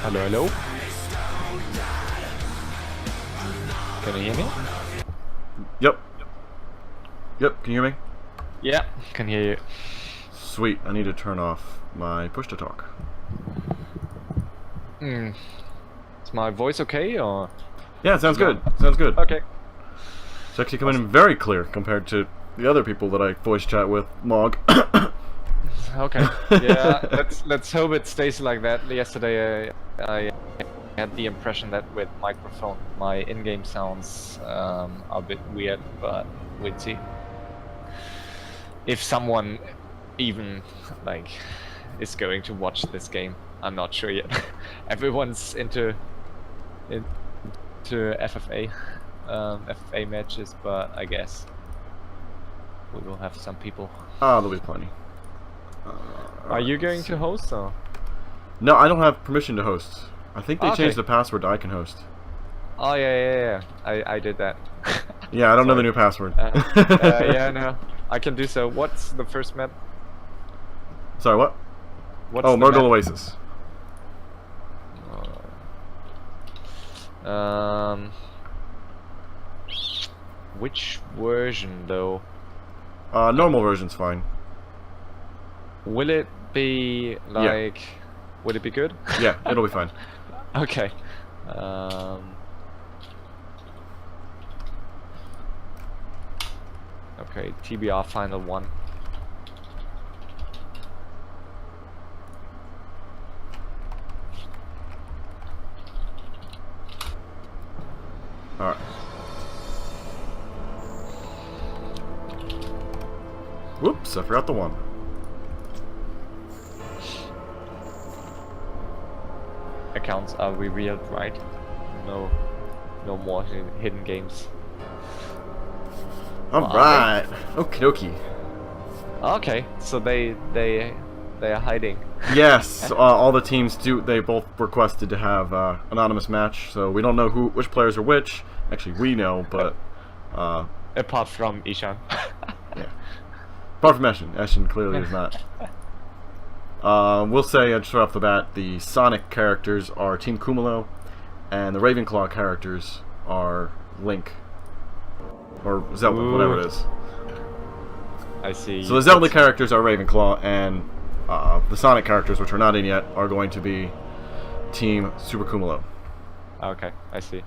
Hello, hello. Can you hear me? Yep. Yep, can you hear me? Yeah, can hear you. Sweet, I need to turn off my push to talk. Is my voice okay or? Yeah, sounds good. Sounds good. Okay. It's actually coming in very clear compared to the other people that I voice chat with, Mog. Okay. Yeah, let's hope it stays like that. Yesterday I had the impression that with microphone my in-game sounds are a bit weird, but we'll see. If someone even like is going to watch this game, I'm not sure yet. Everyone's into FFA FFA matches, but I guess we will have some people. Ah, there'll be plenty. Are you going to host or? No, I don't have permission to host. I think they Okay. changed the password to I can host. Oh yeah. I did that. Yeah, I don't know the new password. Yeah, no, I can do so. What's the first map? Sorry, what? What's Oh, the Murgle map? Oasis. Which version though? Normal version's fine. Will it be like? Yeah. Would it be good? Yeah, it'll be fine. Okay. Okay, TBR final one. Alright. Whoops, I forgot the one. Accounts are revealed, right? No more hidden games. Alright. Okie dokie. Okay, so they are hiding. Yes, all the teams they both requested to have anonymous match, so we don't know which players are which. Actually, we know, but Apart from Ishan. yeah. Apart from Eshin clearly is not. We'll say just right off the bat, the Sonic characters are Team Kumulo, and the Ravenclaw characters are Link or Zelda, Ooh. whatever it is. I see. So the Zelda characters are Ravenclaw, and the Sonic characters, which are not in yet, are going to be Team Super Kumulo. Okay, I see.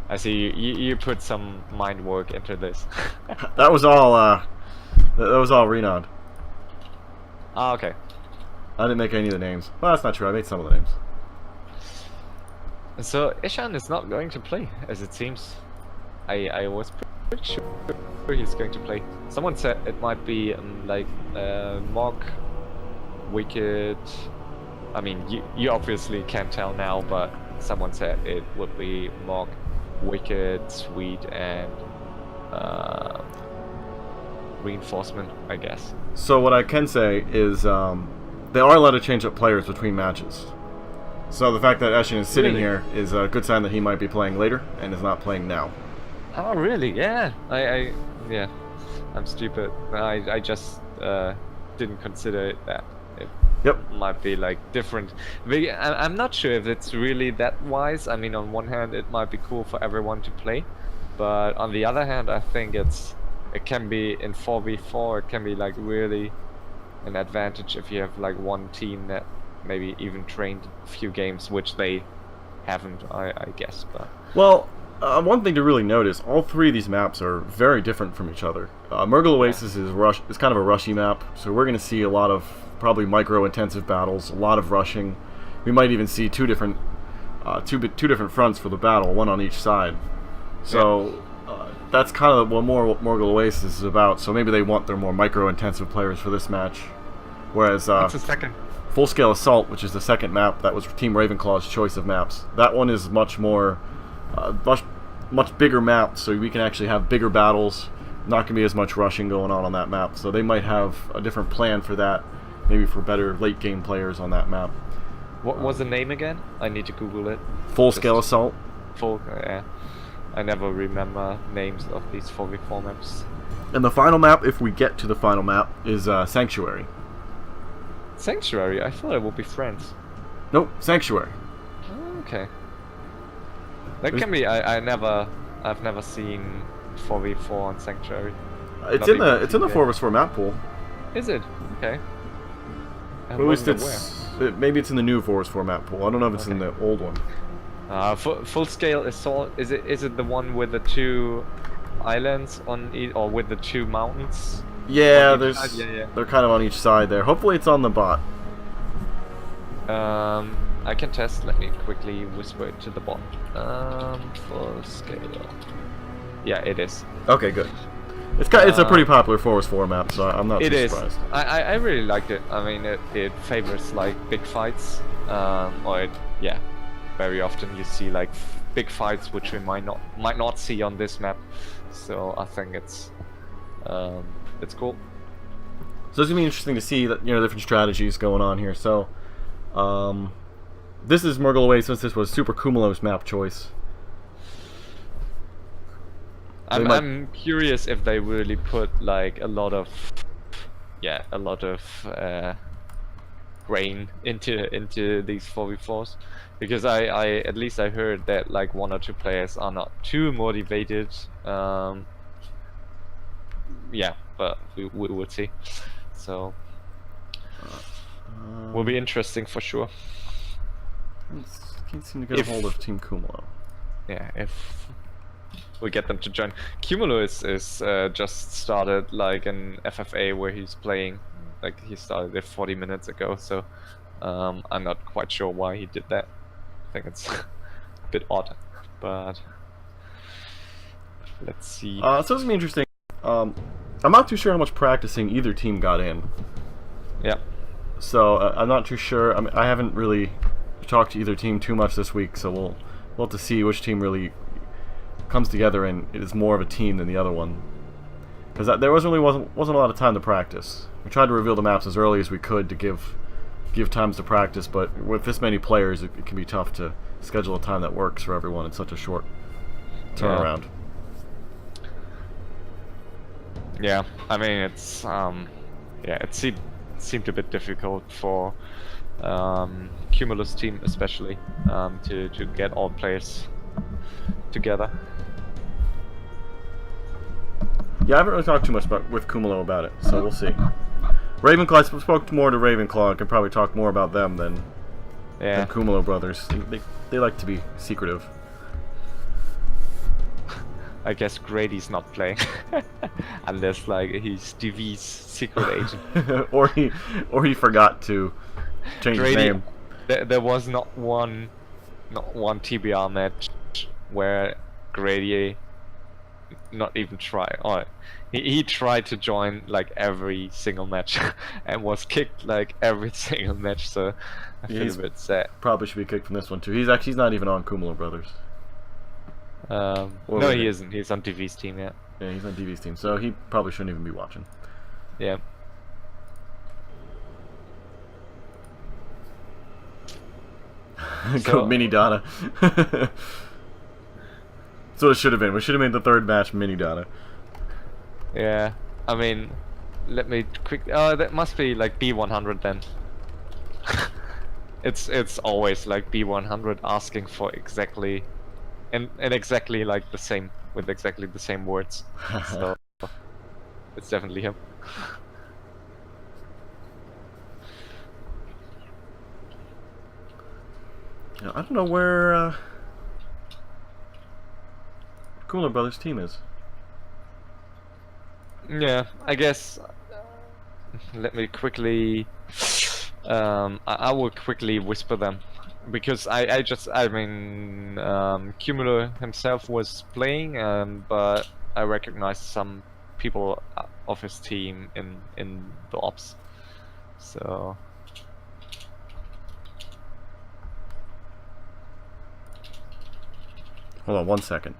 I see. You put some mind work into this. That was all. That was all Renaud. Ah, okay. I didn't make any of the names. Well, that's not true. I made some of the names. So Ishan is not going to play, as it seems. I was pretty sure he's going to play. Someone said it might be like Mog, Wicked. I mean, you obviously can't tell now, but someone said it would be Mog, Wicked, Sweet, and Reinforcement, I guess. So what I can say is they are allowed to change up players between matches. So the fact that Eshin is sitting Really? here is a good sign that he might be playing later and is not playing now. Oh really? Yeah. Yeah. I'm stupid. I just didn't consider it that. It Yep. might be like different. I'm not sure if it's really that wise. I mean, on one hand, it might be cool for everyone to play, but on the other hand, I think it can be in 4v4. It can be like really an advantage if you have like one team that maybe even trained a few games, which they haven't, I guess. But Well, one thing to really notice, all three of these maps are very different from each other. Murgle Oasis is kind of a rushy map, so we're going to see a lot of probably micro-intensive battles, a lot of rushing. We might even see two different fronts for the battle, one on each side. So that's kind of what Murgle Oasis is about. So maybe they want their more micro-intensive players for this match. Whereas what's the second? Full Scale Assault, which is the second map, that was Team Ravenclaw's choice of maps. That one is much more, much bigger map, so we can actually have bigger battles. Not going to be as much rushing going on that map. So they might have a different plan for that, maybe for better late game players on that map. What was the name again? I need to Google it. Full Scale Assault. Full, yeah. I never remember names of these 4v4 maps. And the final map, if we get to the final map, is Sanctuary. Sanctuary? I thought it would be Friends. Nope, Sanctuary. Okay. That can be. I've never seen 4v4 on Sanctuary. It's Not in even the team game. 4 vs 4 map pool. Is it? Okay. I Or at least wasn't maybe it's in the new 4 vs 4 map pool. I don't know if it's in the old one. aware. Full scale assault. Is it the one with the 2 islands on or with the 2 mountains? Yeah, On each side? Yeah. they're kind of on each side there. Hopefully it's on the bot. I can test. Let me quickly whisper it to the bot. Full scale. Yeah, it is. Okay, good. It's a pretty popular 4 vs 4 map, so I'm not too surprised. I really liked it. I mean, it favors like big fights. Yeah, very often you see like big fights which we might not see on this map. So I think it's cool. So it's gonna be interesting to see that different strategies going on here. So, this is Murgle Away since this was Super Cumulo's map choice. I'm curious if they really put like a lot of grain into these 4v4s, because I at least I heard that like 1 or 2 players are not too motivated. Yeah, but we will see. So will be interesting for sure. Can't seem to get a hold of Team Cumulo. Yeah, if we get them to join. Cumulo is just started like an FFA where he's playing. Like he started it 40 minutes ago, so I'm not quite sure why he did that. I think it's a bit odd, but let's see. So it's gonna be interesting. I'm not too sure how much practicing either team got in. Yeah. So I'm not too sure. I mean, I haven't really talked to either team too much this week, so we'll have to see which team really comes together and it is more of a team than the other one. Because there wasn't a lot of time to practice. We tried to reveal the maps as early as we could to give times to practice, but with this many players, it can be tough to schedule a time that works for everyone in such a short turnaround. Yeah, I mean it's it seemed a bit difficult for Cumulus team especially to get all players together. Yeah, I haven't really talked too much with Cumulo about it, so we'll see. Ravenclaw, I spoke more to Ravenclaw and can probably talk more about them than Cumulo brothers. They like to be secretive. I guess Grady's not playing unless like he's DV's secret agent. or he forgot to change his name. There was not one TBR match where Grady not even try. Oh, he tried to join like every single match and was kicked like every single match. So I feel a bit sad. Probably should be kicked from this one too. He's not even on Cumulo Brothers. No, he isn't. He's on DV's team, yeah. Yeah, he's on DV's team, so he probably shouldn't even be watching. Yeah. Go Mini Donna. That's what it should have been. We should have made the third match Mini Donna. Yeah, I mean, let me quick. That must be like B100 then. It's always like B100 asking for exactly, and exactly like the same with exactly the same words. So it's definitely him. Yeah, I don't know where Cooler Brothers team is. Yeah, I guess. Let me quickly. I will quickly whisper them, because I mean, Cumulo himself was playing, but I recognized some people of his team in the ops, so. Hold on 1 second.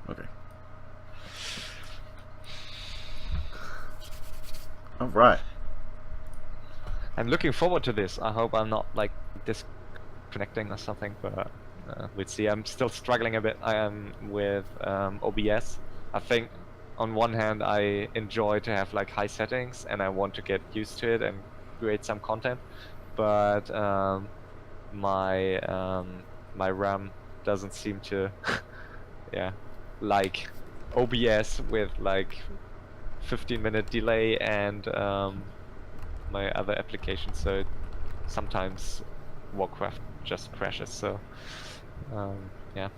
Okay. All right. I'm looking forward to this. I hope I'm not like this connecting or something, but we'll see. I'm still struggling a bit with OBS. I think on one hand I enjoy to have like high settings and I want to get used to it and create some content, but my RAM doesn't seem to yeah, like OBS with like 15-minute delay and my other applications, so sometimes Warcraft just crashes. So yeah.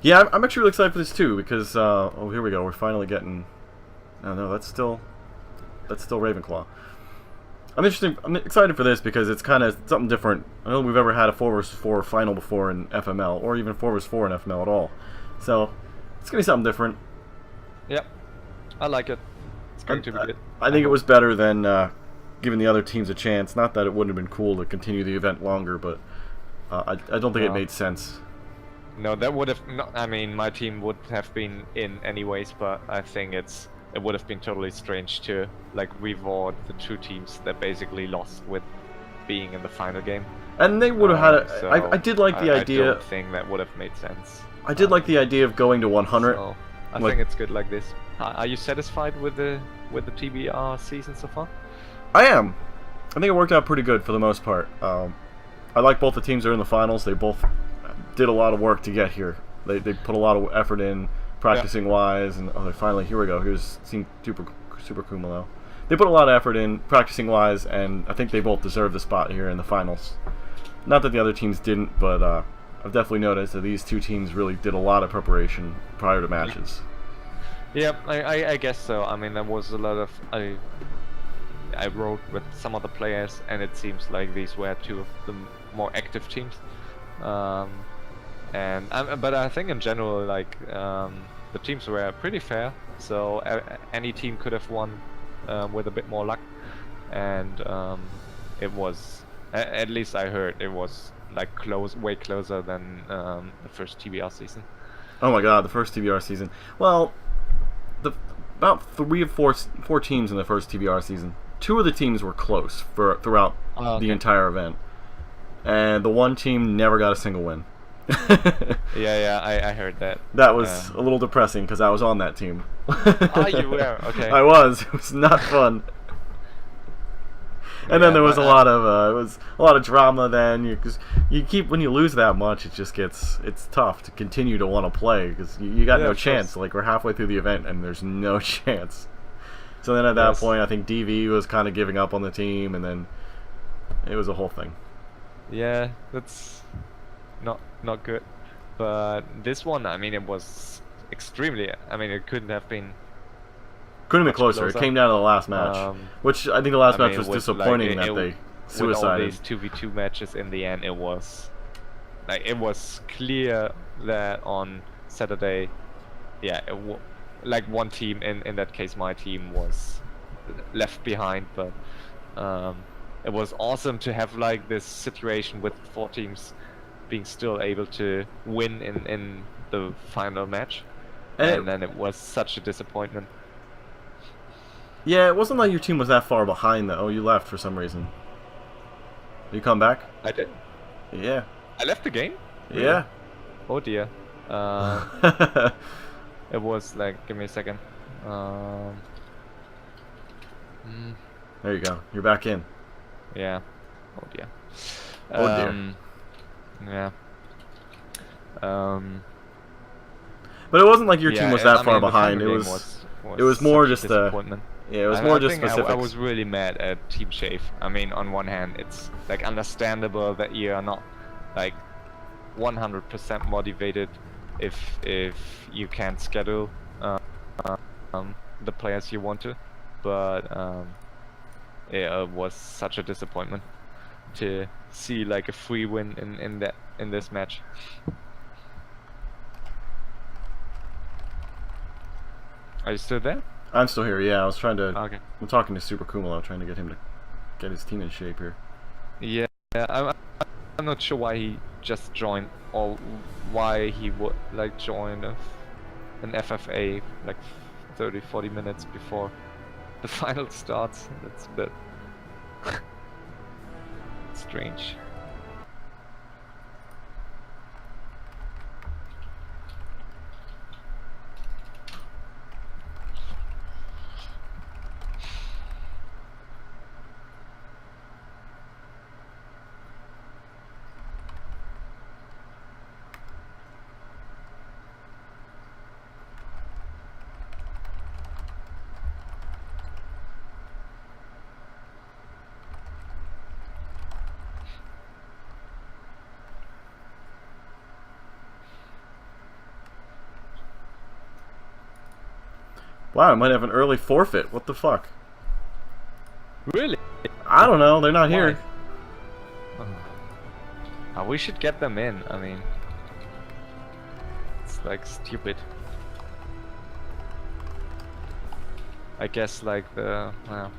Yeah, I'm actually really excited for this too because oh, here we go. We're finally getting. Oh no, that's still Ravenclaw. I'm excited for this because it's kind of something different. I don't think we've ever had a 4 vs 4 final before in FML, or even 4 vs 4 in FML at all. So it's gonna be something different. Yep, I like it. It's going to be good. I think it was better than giving the other teams a chance. Not that it wouldn't have been cool to continue the event longer, but I don't think it made sense. No, that would have not. I mean, my team would have been in anyways, but I think it would have been totally strange to like reward the 2 teams that basically lost with being in the final game. And they would have had. So I did like the idea. I don't think that would have made sense. I did like the idea of going to 100. So I think it's good like this. Are you satisfied with the TBR season so far? I am. I think it worked out pretty good for the most part. I like both the teams that are in the finals. They both did a lot of work to get here. They put a lot of effort in, practicing wise, and finally here we go. Here's Team Super Kumalo. They put a lot of effort in, practicing wise, and I think they both deserve the spot here in the finals. Not that the other teams didn't, but I've definitely noticed that these 2 teams really did a lot of preparation prior to matches. Yeah, I guess so. I mean, there was a lot of I wrote with some of the players, and it seems like these were 2 of the more active teams. But I think in general, like the teams were pretty fair. So any team could have won with a bit more luck, and it was, at least I heard, it was like way closer than the first TBR season. Oh my God, the first TBR season. Well, about 3 or 4 teams in the first TBR season. 2 of the teams were close throughout the entire event, and the one team never got a single win. yeah, I heard that. That was a little depressing because I was on that team. Oh, you were? Okay. I was. It was not fun. And then there was a lot of drama. Then when you lose that much, it's tough to continue to want to play because you got no chance. Like we're halfway through the event and there's no chance. So then at that point, I think DV was kind of giving up on the team, and then it was a whole thing. Yeah, that's not good. But this one, I mean, it was extremely. I mean, it couldn't have been closer. It came down to the last match, which I think the last match was disappointing that they suicided. With all these 2v2 matches, in the end, it was clear that on Saturday, like one team, in that case my team, was left behind, but it was awesome to have like this situation with 4 teams being still able to win in the final match, and then it was such a disappointment. Yeah, it wasn't like your team was that far behind though. Oh, you left for some reason. You come back? I did. Yeah. I left the game? Really? Yeah. Oh dear. It was like, give me a second. There you go. You're back in. Yeah. Oh dear. Oh dear. Yeah. But it wasn't like your team was that far behind. It was more just disappointment. Yeah, it was more just specifics. I was really mad at Team Shave. I mean, on one hand, it's like understandable that you are not like 100% motivated if you can't schedule the players you want to, but it was such a disappointment to see like a free win in this match. Are you still there? I'm still here. Yeah, I was trying to. Okay. I'm talking to Super Kumalo, trying to get him to get his team in shape here. Yeah, I'm not sure why he just joined, or why he would like join an FFA like 30-40 minutes before the final starts. That's a bit strange. Wow, I might have an early forfeit. What the fuck? Really? I don't know. They're not here. We should get them in. I mean, it's like stupid. I guess like the well.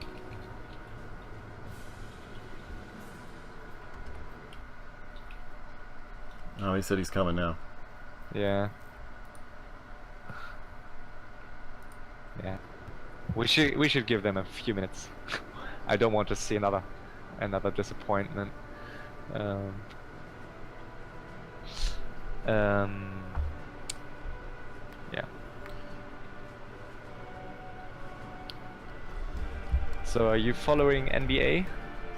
Oh, he said he's coming now. Yeah. Yeah. We should give them a few minutes. I don't want to see another disappointment. Yeah. So are you following NBA?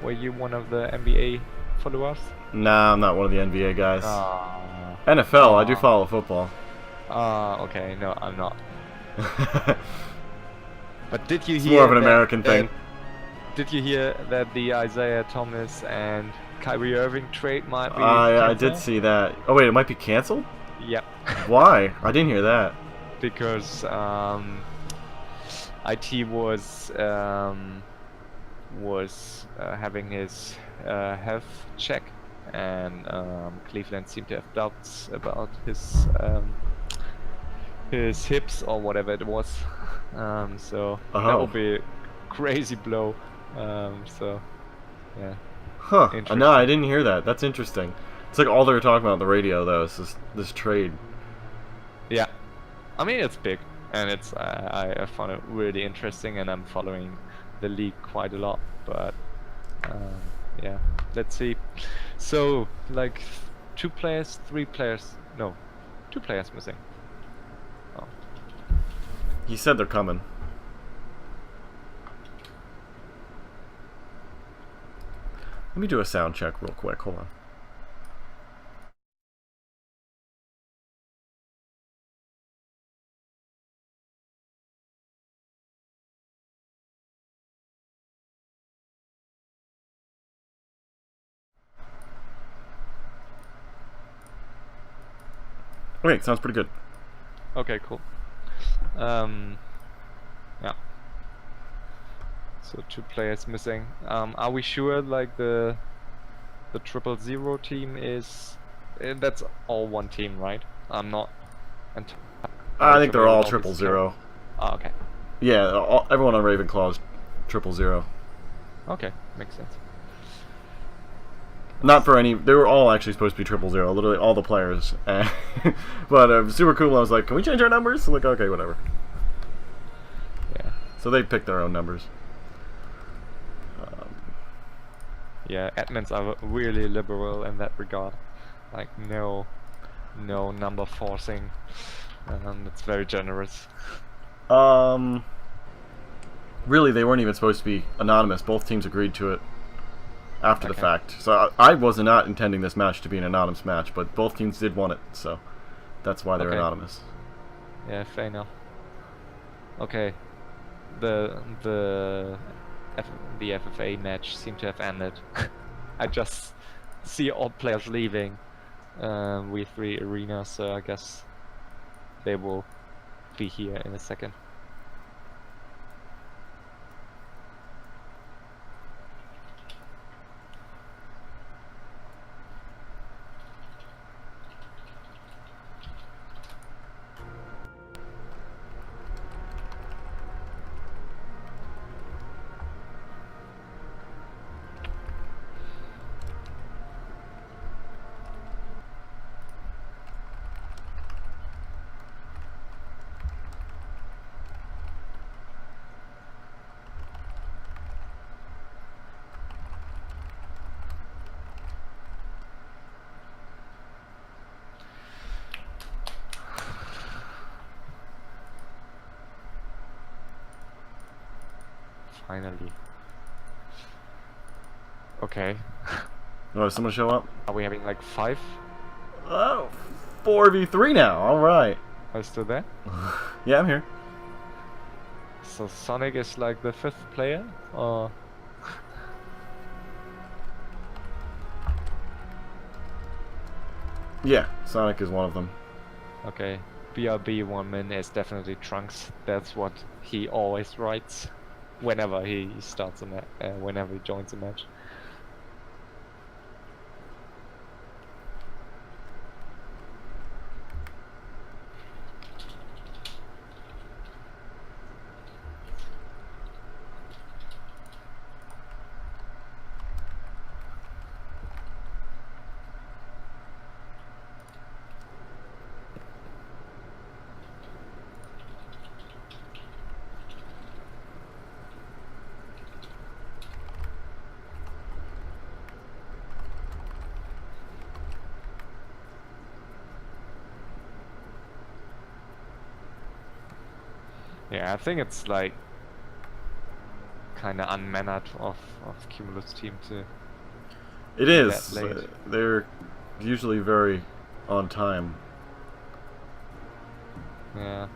Were you one of the NBA followers? Nah, I'm not one of the NBA guys. Ah. NFL, I do follow football. Okay. No, I'm not. But did you It's hear more of an that, American thing. Did you hear that the Isaiah Thomas and Kyrie Irving trade might be I canceled? did see that. Oh wait, it might be canceled? Yep. Why? I didn't hear that. Because IT was having his health check, and Cleveland seemed to have doubts about his hips or whatever it was. So that would be a crazy blow. So yeah. Huh. No, I didn't hear that. That's interesting. It's like all they were talking about on the radio, though, is this trade. Yeah. I mean, it's big, and it's I found it really interesting, and I'm following the league quite a lot. But yeah, let's see. So like 2 players, 3 players, no, 2 players missing. Oh. He said they're coming. Let me do a sound check real quick. Hold on. Okay, sounds pretty good. Okay, cool. Yeah. So 2 players missing. Are we sure like the 000 team is that's all one team, right? I'm not. I think they're all 000. Oh, okay. Yeah, everyone on Ravenclaw is 000. Okay, makes sense. Not for any. They were all actually supposed to be 000. Literally all the players. But super cool. I was like, can we change our numbers? Like, okay, whatever. Yeah. So they picked their own numbers. Yeah, admins are really liberal in that regard. Like no number forcing. It's very generous. Really, they weren't even supposed to be anonymous. Both teams agreed to it after the fact. So I was not intending this match to be an anonymous match, but both teams did want it, so that's why they're anonymous. Yeah, fair enough. Okay, the FFA match seemed to have ended. I just see all players leaving V3 Arena, so I guess they will be here in a second. Finally. Okay. Oh, someone show up? Are we having like 5? Oh, 4v3 now. All right. Are you still there? Yeah, I'm here. So Sonic is like the 5th player, or? Yeah, Sonic is one of them. Okay. BRB 1-min is definitely Trunks. That's what he always writes whenever he starts a whenever he joins a match. Yeah, I think it's like kind of unmannered of Cumulus team to. It is. They're usually very on time. Yeah.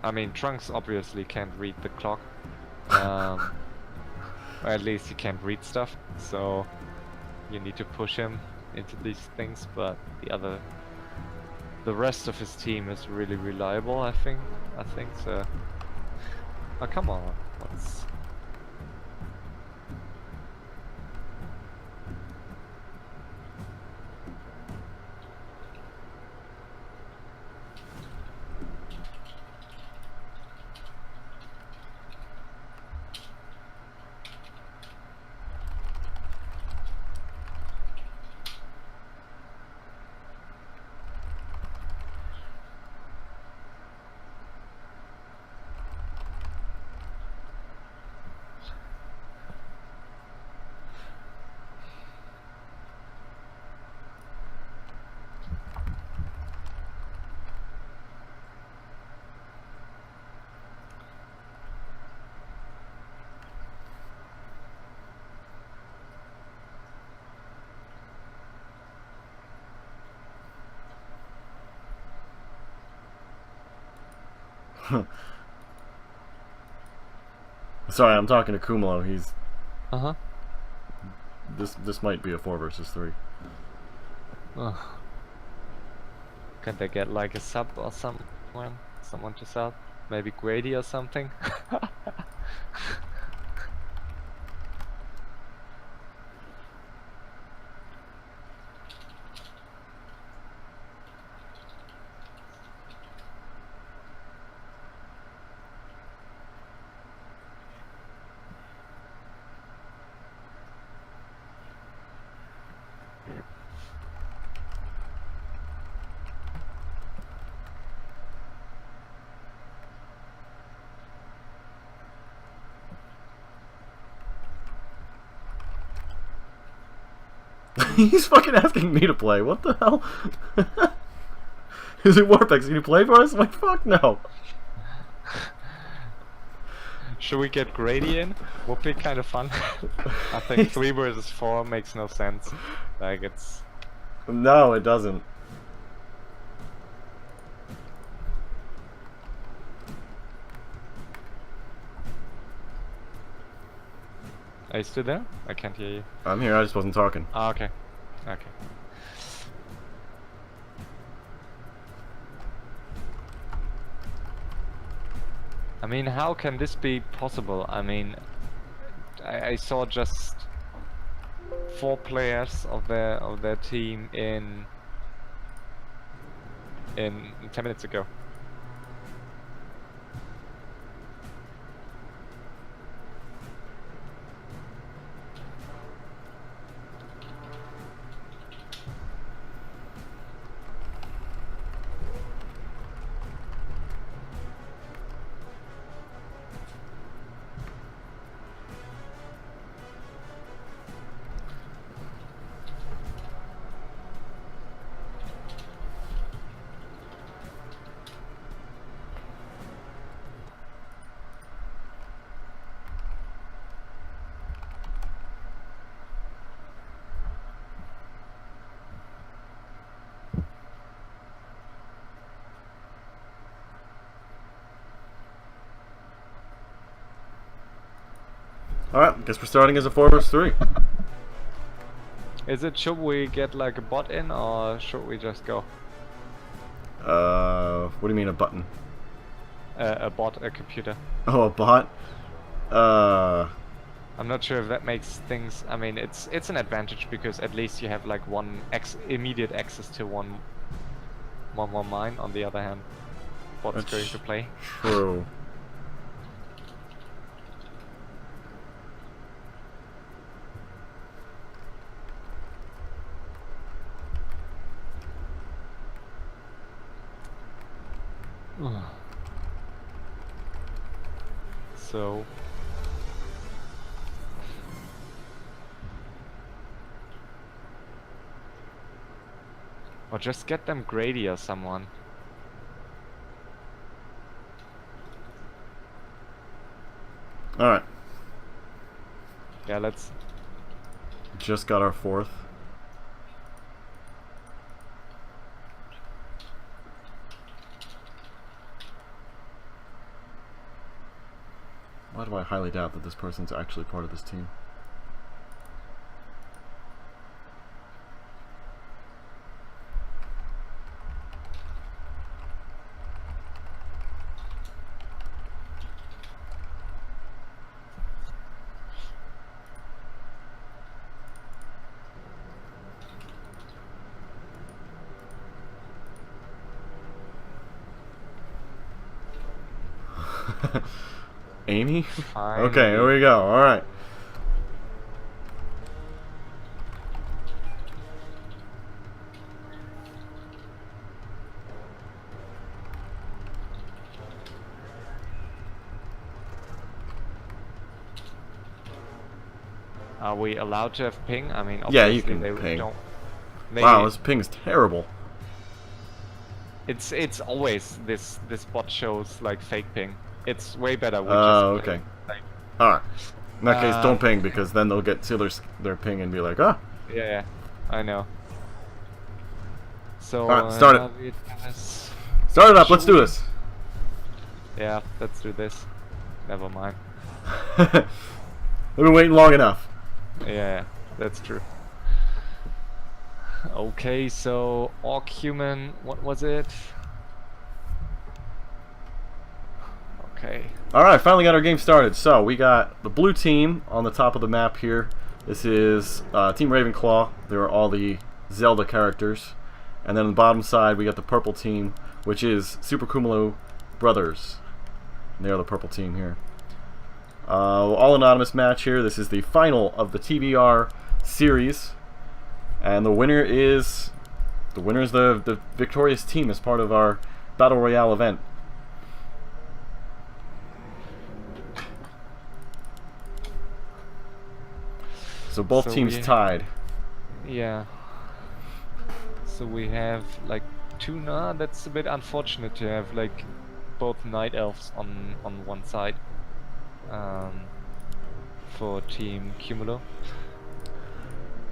I mean, Trunks obviously can't read the clock. Or at least he can't read stuff, so you need to push him into these things, but the rest of his team is really reliable, I think so. Oh, come on. What's... Sorry, I'm talking to Kumulo. He's. Uh-huh. This might be a 4 versus 3. Ugh. Can they get like a sub or someone to sub? Maybe Grady or something? He's fucking asking me to play. What the hell? Is it WorpeX? Can you play for us? Like, fuck no. Should we get Grady in? Would be kind of fun. I think 3 versus 4 makes no sense. Like, it's... No, it doesn't. Are you still there? I can't hear you. I'm here, I just wasn't talking. Ah, okay. Okay. I mean, how can this be possible? I mean, I saw just 4 players of their team in 10 minutes ago. Alright, guess we're starting as a 4 versus 3. Should we get like a bot in, or should we just go? What do you mean a button? A bot, a computer. Oh, a bot? I'm not sure if that makes things. I mean, it's an advantage because at least you have like immediate access to one mine. On the other hand, bot's That's going to play. True. So. Or just get them Grady or someone. Alright. Yeah, let's... Just got our 4th. Why do I highly doubt that this person's actually part of this team? Amy? Finally. Okay, here we go. Alright. Are we allowed to have ping? I mean, Yeah, you obviously can they ping. don't. Wow, this ping's terrible. It's always this bot shows like fake ping. It's way better. We Oh, just okay. play, like, Alright. In that case, don't ping, because then they'll see their ping and be like, ah. yeah, I know. So Alright, start it. Start it up, let's do this. Yeah, let's do this. Never mind. We've been waiting long enough. Yeah, that's true. Okay, so Orc Human, what was it? Okay. Alright, finally got our game started. So, we got the blue team on the top of the map here. This is Team Ravenclaw. There are all the Zelda characters. And then on the bottom side, we got the purple team, which is Super Cumulo Brothers. And they're the purple team here. All anonymous match here. This is the final of the TBR series. And the winner is the victorious team as part of our Battle Royale event. So both teams tied. Yeah. So we have like two. Nah, that's a bit unfortunate to have like both night elves on one side. For Team Cumulo.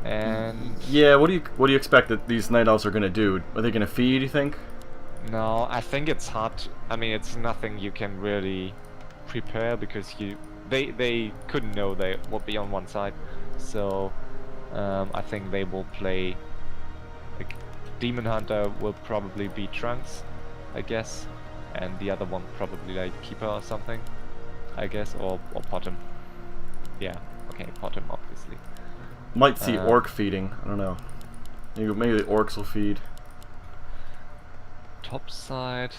And yeah, what do you expect that these night elves are gonna do? Are they gonna feed, you think? no, I think it's hard. I mean, it's nothing you can really prepare because they couldn't know they would be on one side. So I think they will play. Like, Demon Hunter will probably be Trunks, I guess, and the other one probably like Keeper or something, I guess, or Potom. Yeah, okay, Potom obviously. Might see orc feeding. I don't know. Maybe the orcs will feed. Top side.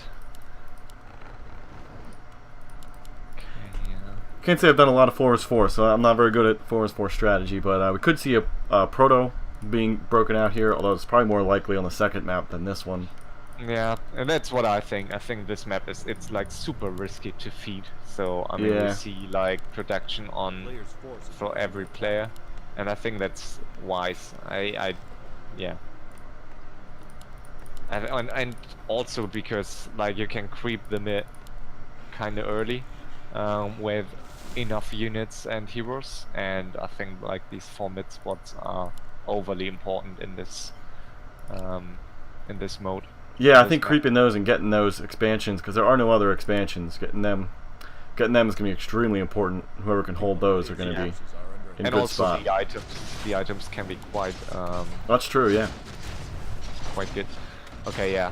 Okay, yeah. Can't say I've done a lot of 4vs4, so I'm not very good at 4vs4 strategy, but we could see a proto being broken out here, although it's probably more likely on the second map than this one. Yeah, and that's what I think. I think this map it's like super risky to feed. So I mean, Yeah. we see like production on for every player, and I think that's wise. Yeah. And also because like you can creep the mid kind of early with enough units and heroes, and I think like these 4 mid spots are overly important in this mode. Yeah, I think creeping those and getting those expansions, because there are no other expansions, getting them is going to be extremely important. Whoever can hold those are going to be in a And good also spot. the items can be quite That's true, yeah. quite good. Okay, yeah.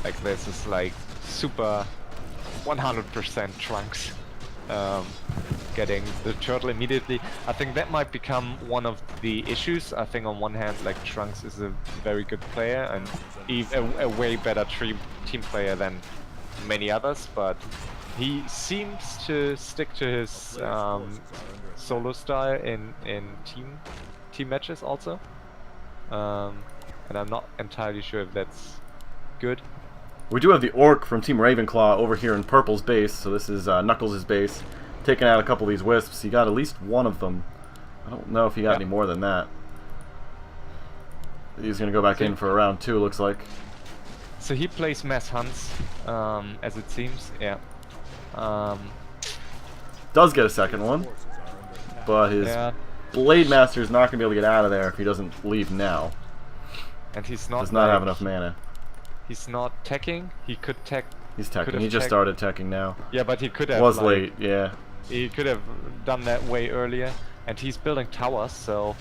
Like this is like super 100% Trunks. Getting the turtle immediately. I think that might become one of the issues. I think on one hand, like Trunks is a very good player and a way better team player than many others, but he seems to stick to his solo style in team matches also. And I'm not entirely sure if that's good. We do have the Orc from Team Ravenclaw over here in Purple's base, so this is Knuckles' base. Taking out a couple of these Wisps. He got at least one of them. I don't know if he got any more than that. He's going to go back in for a round 2, looks like. So he plays Mass Hunts, as it seems, yeah. Does get a second one, but his Blade Master is not going to be able to get out of there if he doesn't leave now. And he's not. Does not have enough mana. He's not teching. He could tech. He's teching. He just started teching now. Yeah, but he could have. Was like, late, yeah. He could have done that way earlier. And he's building towers, so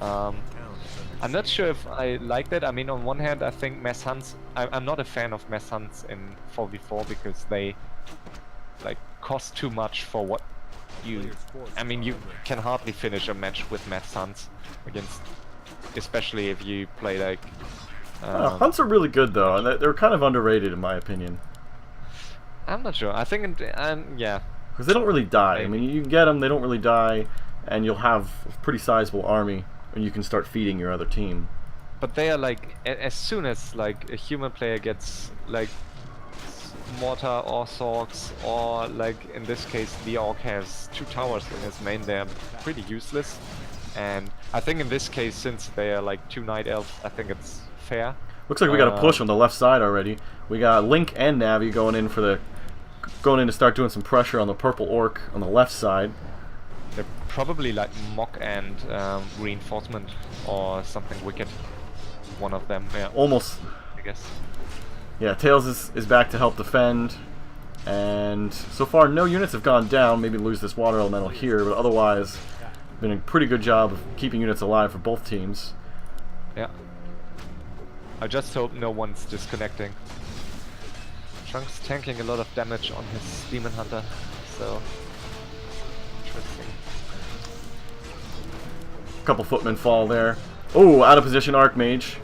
I'm not sure if I like that. I mean, on one hand, I think Mass Hunts. I'm not a fan of Mass Hunts in 4v4 because they like cost too much for what you. I mean, you can hardly finish a match with Mass Hunts against, especially if you play like. Hunts are really good though, and they're kind of underrated in my opinion. I'm not sure. I think, yeah. Because they don't really die. Maybe. I mean, you can get them, they don't really die, and you'll have a pretty sizable army, and you can start feeding your other team. But they are like, as soon as like a human player gets like mortar or swords, or like in this case the Orc has 2 towers in his main, they're pretty useless. And I think in this case, since they are like 2 Night Elves, I think it's fair. Looks like we got a push on the left side already. We got Link and Navi going in to start doing some pressure on the purple Orc on the left side. They're probably like mock and reinforcement or something wicked. One of them, yeah. Almost. I guess. Yeah, Tails is back to help defend. And so far no units have gone down. Maybe lose this water elemental here, but otherwise been a pretty good job of keeping units alive for both teams. Yeah. I just hope no one's disconnecting. Trunks tanking a lot of damage on his Demon Hunter, so interesting. Couple footmen fall there. Oh, out of position Archmage.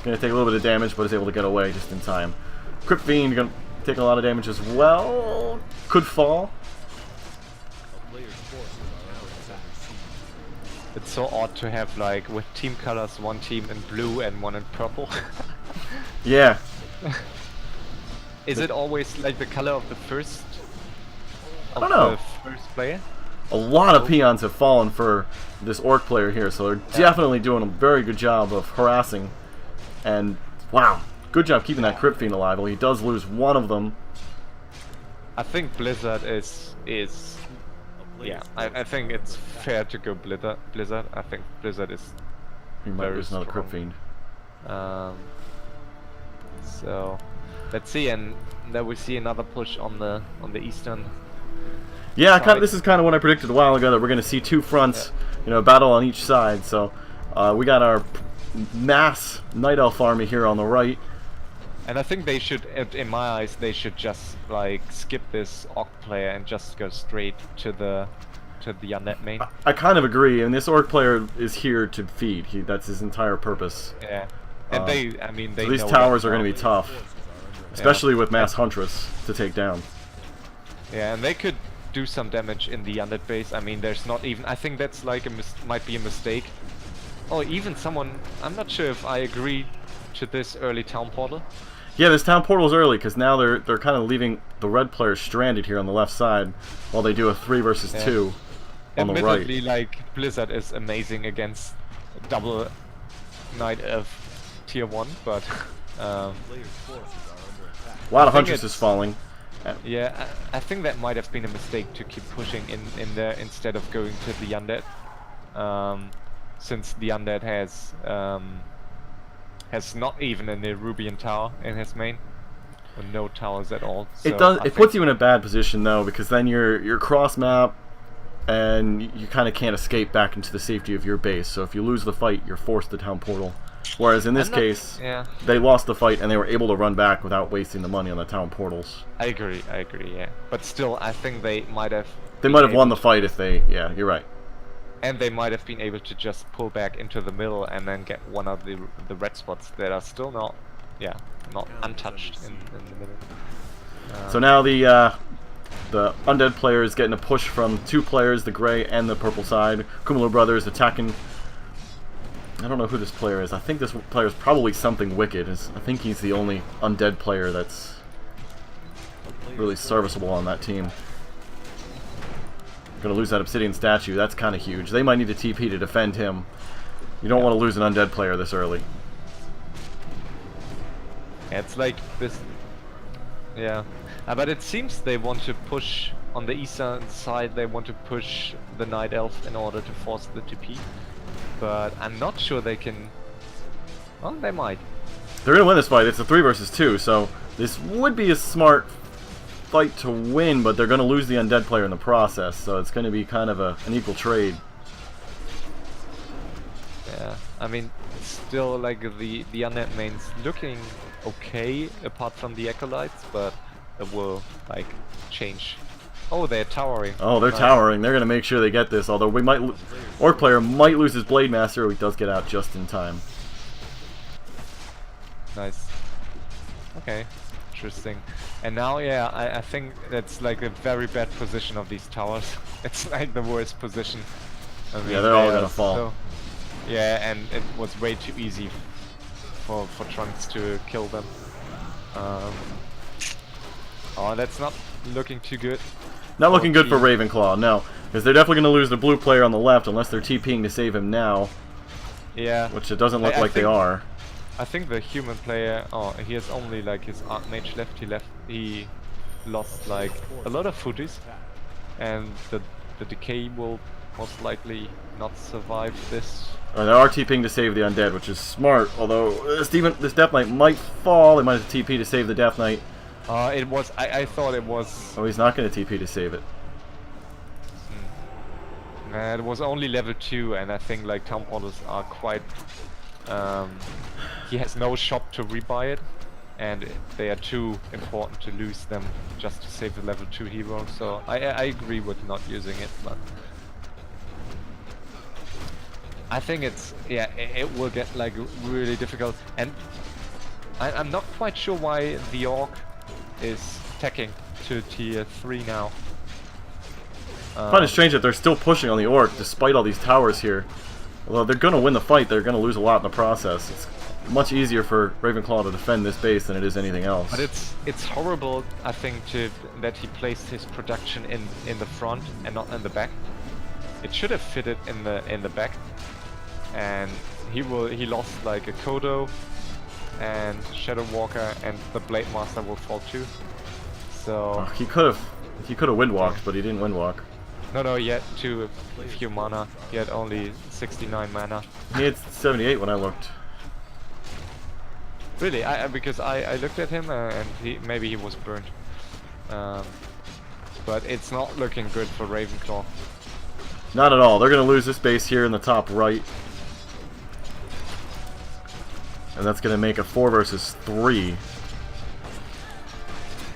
Gonna take a little bit of damage, but is able to get away just in time. Crypt Fiend gonna take a lot of damage as well. Could fall. It's so odd to have like with team colors one team in blue and one in purple. Yeah. Is it always like the color of the first? I don't know. The first player? A lot of peons have fallen for this Orc player here, so they're definitely doing a very good job of harassing. And wow, good job keeping that Crypt Fiend alive. Well, he does lose one of them. I think Blizzard is yeah. I think it's fair to go Blizzard. I think Blizzard is. He might lose another Crypt Fiend. So let's see, and then we see another push on the eastern. Yeah, this is kind of what I predicted a while ago, that we're going to see 2 fronts, you know, battle on each side. So we got our mass Night Elf army here on the right. And I think they should, in my eyes, they should just like skip this Orc player and just go straight to the undead main. I kind of agree, and this Orc player is here to feed. That's his entire purpose. Yeah, and I mean, they. So these towers are going to be tough, especially with Mass Huntress to take down. Yeah, and they could do some damage in the undead base. I mean, there's not even. I think that's like might be a mistake. Or even someone. I'm not sure if I agree to this early town portal. Yeah, this town portal is early because now they're kind of leaving the red players stranded here on the left side while they do a 3 versus 2 on the right. Admittedly, like Blizzard is amazing against double Night of tier 1, but a lot of Huntresses falling. Yeah, I think that might have been a mistake to keep pushing in there instead of going to the undead, since the undead has not even a Nerubian tower in his main, or no towers at all. So it puts you in a bad position though, because then you're cross map, and you kind of can't escape back into the safety of your base. So if you lose the fight, you're forced to town portal. Whereas in this I'm not- case, yeah, they lost the fight and they were able to run back without wasting the money on the town portals. I agree, yeah. But still, I think they might have... They been might have won able the fight if they... Yeah, you're right. And they might have been able to just pull back into the middle and then get one of the red spots that are still not, not untouched in the middle. So now the undead player is getting a push from two players, the gray and the purple side. Kumalo Brothers attacking... I don't know who this player is. I think this player is probably something wicked. I think he's the only undead player that's really serviceable on that team. Gonna lose that obsidian statue. That's kind of huge. They might need a TP to defend him. You don't want to lose an undead player this early. Yeah, it's like this... Yeah. But it seems they want to push... On the eastern side, they want to push the Night Elf in order to force the TP. But I'm not sure they can... Well, they might. They're gonna win this fight. It's a 3 versus 2, so this would be a smart fight to win, but they're gonna lose the undead player in the process, so it's gonna be kind of an equal trade. Yeah, I mean, still, like, the undead main's looking okay, apart from the acolytes, but it will, like, change. Oh, they're towering. Oh, they're Nice. towering. They're gonna make sure they get this, although we might... Orc player might lose his Blade Master, he does get out just in time. Nice. Okay, interesting. And now, yeah, I think that's like a very bad position of these towers. It's like the worst position. I mean, Yeah, they're all they gonna are fall. so- yeah, and it was way too easy for Trunks to kill them. Oh, that's not looking too good. Not looking good for team. Ravenclaw, no. Because they're definitely going to lose the blue player on the left unless they're TPing to save him now. Yeah. Which it doesn't look I like they think- are. I think the human player, he has only like his Archmage left. He lost like a lot of footies, and the decay will most likely not survive this. They are TPing to save the undead, which is smart. Although this Death Knight might fall. They might have TP to save the Death Knight. It was. I thought it was. Oh, he's not going to TP to save it. It was only level 2, and I think like town portals are quite. He has no shop to rebuy it, and they are too important to lose them just to save the level 2 hero. So I agree with not using it, but I think it will get like really difficult, and I'm not quite sure why the Orc is attacking to tier 3 now. I find it strange that they're still pushing on the Orc despite all these towers here. Although they're going to win the fight, they're going to lose a lot in the process. It's much easier for Ravenclaw to defend this base than it is anything else. But it's horrible, I think, that he placed his production in the front and not in the back. It should have fitted in the back, and he lost like a Kodo and Shadow Walker, and the Blade Master will fall too. So He could have windwalked, but he didn't windwalk. no, he had too few mana. He had only 69 mana. He had 78 when I looked. Really, because I looked at him and maybe he was burnt. But it's not looking good for Ravenclaw. Not at all. They're going to lose this base here in the top right. And that's going to make a 4 versus 3.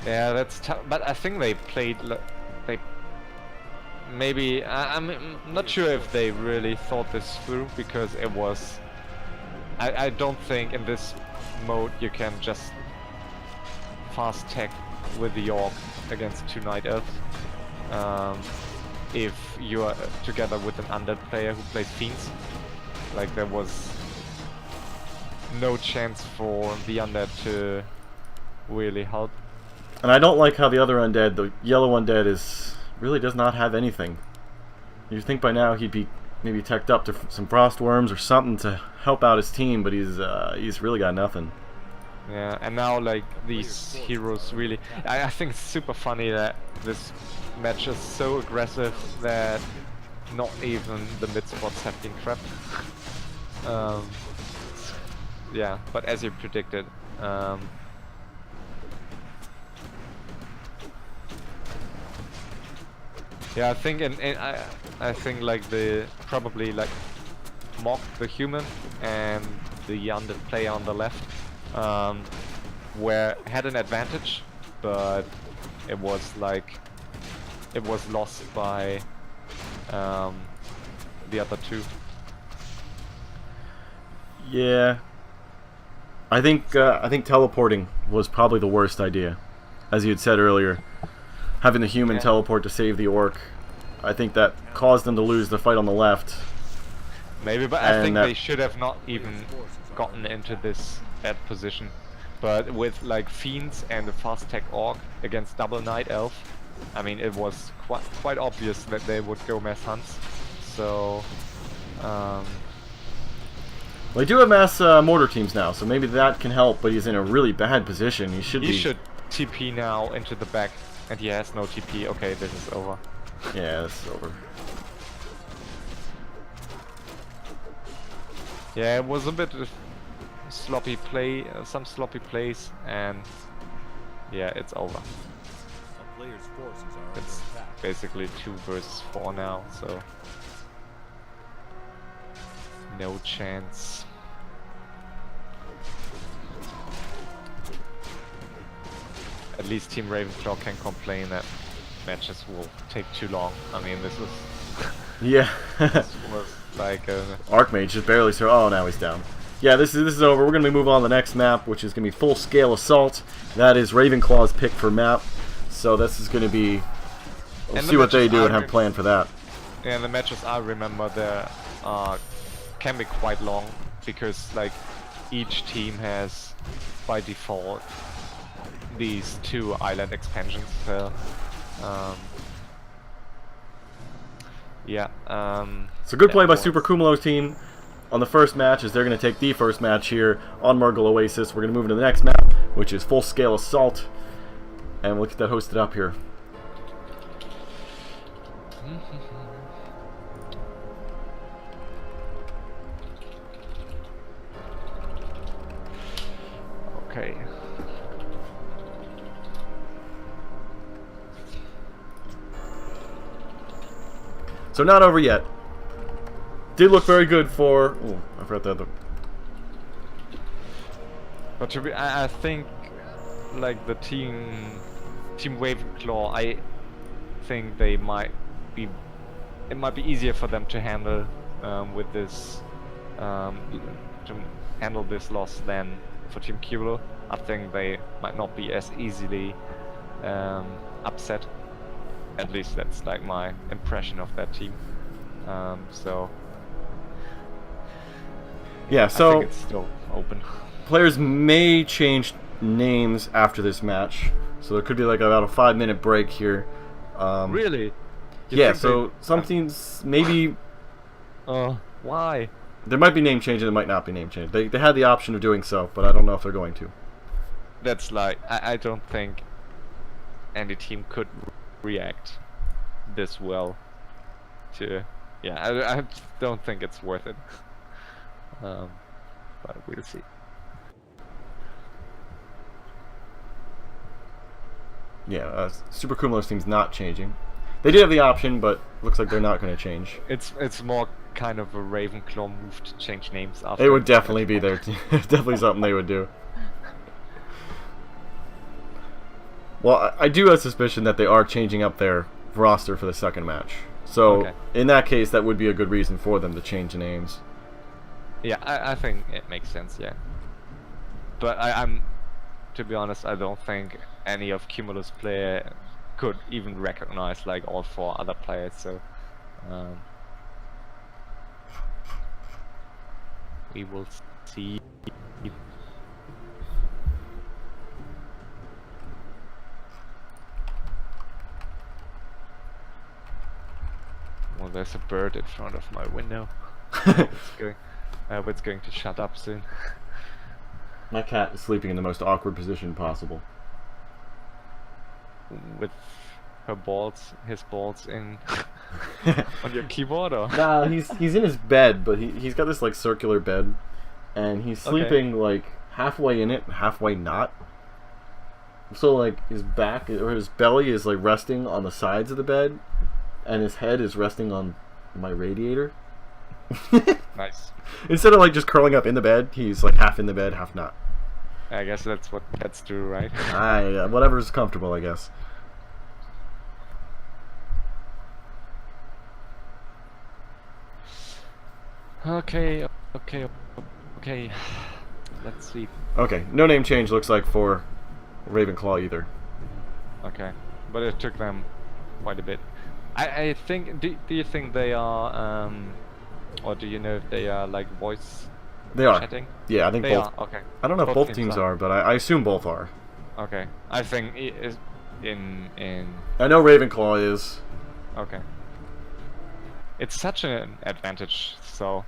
Yeah, that's tough. But I think they played. Maybe I'm not sure if they really thought this through, because it was. I don't think in this mode you can just fast tech with the Orc against 2 Night Elves. If you are together with an undead player who plays Fiends, like there was no chance for the undead to really help. And I don't like how the other undead, the yellow undead, really does not have anything. You'd think by now he'd be maybe teched up to some frost worms or something to help out his team, but he's really got nothing. Yeah, and now like these heroes really, I think it's super funny that this match is so aggressive that not even the mid spots have been trapped. Yeah, but as you predicted, yeah, I think I think like probably like mock the human and the player on the left, where had an advantage, but it was like it was lost by the other two. Yeah, I think teleporting was probably the worst idea, as you had said earlier. Having the human teleport to save the orc, I think that caused them to lose the fight on the left. Maybe, but I think they should have not even gotten into this bad position. But with like fiends and a fast tech orc against double knight elf, I mean, it was quite obvious that they would go mass hunts. So, well, they do have mass mortar teams now, so maybe that can help. But he's in a really bad position. He should TP now into the back, and he has no TP. Okay, this is over. Yeah, this is over. Yeah, it was a bit of sloppy play, some sloppy plays, and yeah, it's over. It's basically 2 versus 4 now, so no chance. At least Team Ravenclaw can complain that matches will take too long. I mean, this was yeah. this was like Archmage just barely oh, now he's down. Yeah, this is over. We're gonna move on to the next map, which is gonna be Full Scale Assault. That is Ravenclaw's pick for map. So this is gonna be. We'll see what they do and have planned for that. Yeah, the matches I remember there can be quite long because like each team has by default these 2 island expansions. So yeah. So good play by Super Kumulo's team on the first match, as they're going to take the first match here on Murgle Oasis. We're going to move into the next map, which is Full Scale Assault, and we'll get that hosted up here. Okay. So not over yet. Did look very good for. Oh, I forgot the other. But to be, I think like the team Ravenclaw, I think they might be. It might be easier for them to handle with this to handle this loss than for Team Kilo. I think they might not be as easily upset. At least that's like my impression of that team. So yeah, so I think it's still open. Players may change names after this match, so there could be like about a 5-minute break here. Really? Yeah, so some teams maybe. Why? There might be name change and there might not be name change. They had the option of doing so, but I don't know if they're going to. That's like I don't think any team could react this well to. Yeah, I don't think it's worth it. But we'll see. Yeah, Super Kumulo's team's not changing. They did have the option, but looks like they're not going to change. It's more kind of a Ravenclaw move to change names after. It would definitely be their definitely something they would do. Well, I do have suspicion that they are changing up their roster for the second match. So, in that case, that would be a good reason for them to change the names. Yeah, I think it makes sense, yeah. But I'm, to be honest, I don't think any of Cumulus player could even recognize like all 4 other players, so we will see. Well, there's a bird in front of my window. It's going to shut up soon. My cat is sleeping in the most awkward position possible. With his balls in on your keyboard, or? Nah, he's in his bed, but he's got this like circular bed, and he's sleeping like halfway in it, halfway not. So like his back or his belly is like resting on the sides of the bed, and his head is resting on my radiator. Nice. Instead of like just curling up in the bed, he's like half in the bed, half not. I guess that's what cats do, right? Whatever's comfortable, I guess. Okay, okay, okay. Let's see. Okay, no name change looks like for Ravenclaw either. Okay, but it took them quite a bit. I think. Do you think they are or do you know if they are like voice They are. chatting? Yeah, I think They both. are. Okay. I don't know if both teams are, but I assume both are. Okay. I think it is in. I know Ravenclaw is. Okay. It's such an advantage. So.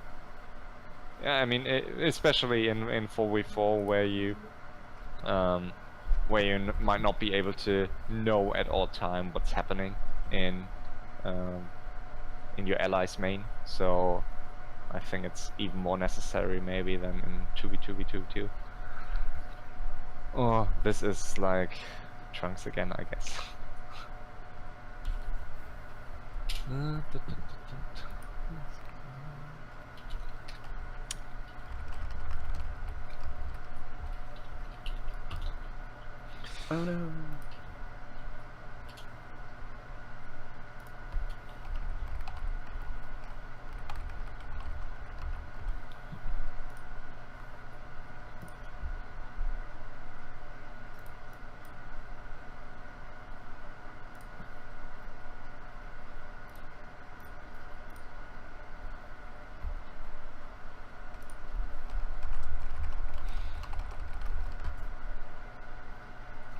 Yeah, I mean, especially in 4v4 where you might not be able to know at all time what's happening in your allies' main. So I think it's even more necessary maybe than in 2v2v2v2. Oh, this is like Trunks again, I guess. Oh no.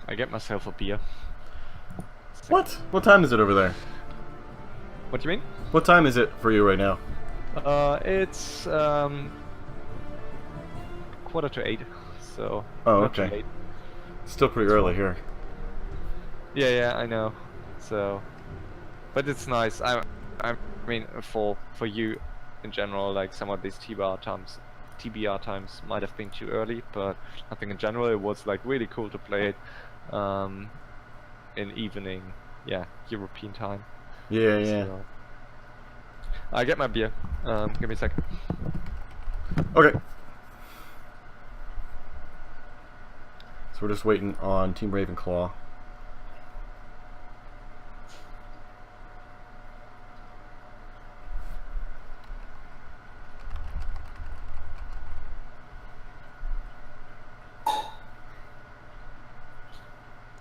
I get myself a beer. What? What time is it over there? What do you mean? What time is it for you right now? It's 7:45, so Oh, not too okay. late. Still pretty early here. Yeah, I know. So, but it's nice. I mean, for you in general, like some of these TBR times might have been too early, but I think in general it was like really cool to play it in evening, yeah, European time. Yeah. So, I get my beer. Give me a second. Okay. So we're just waiting on Team Ravenclaw.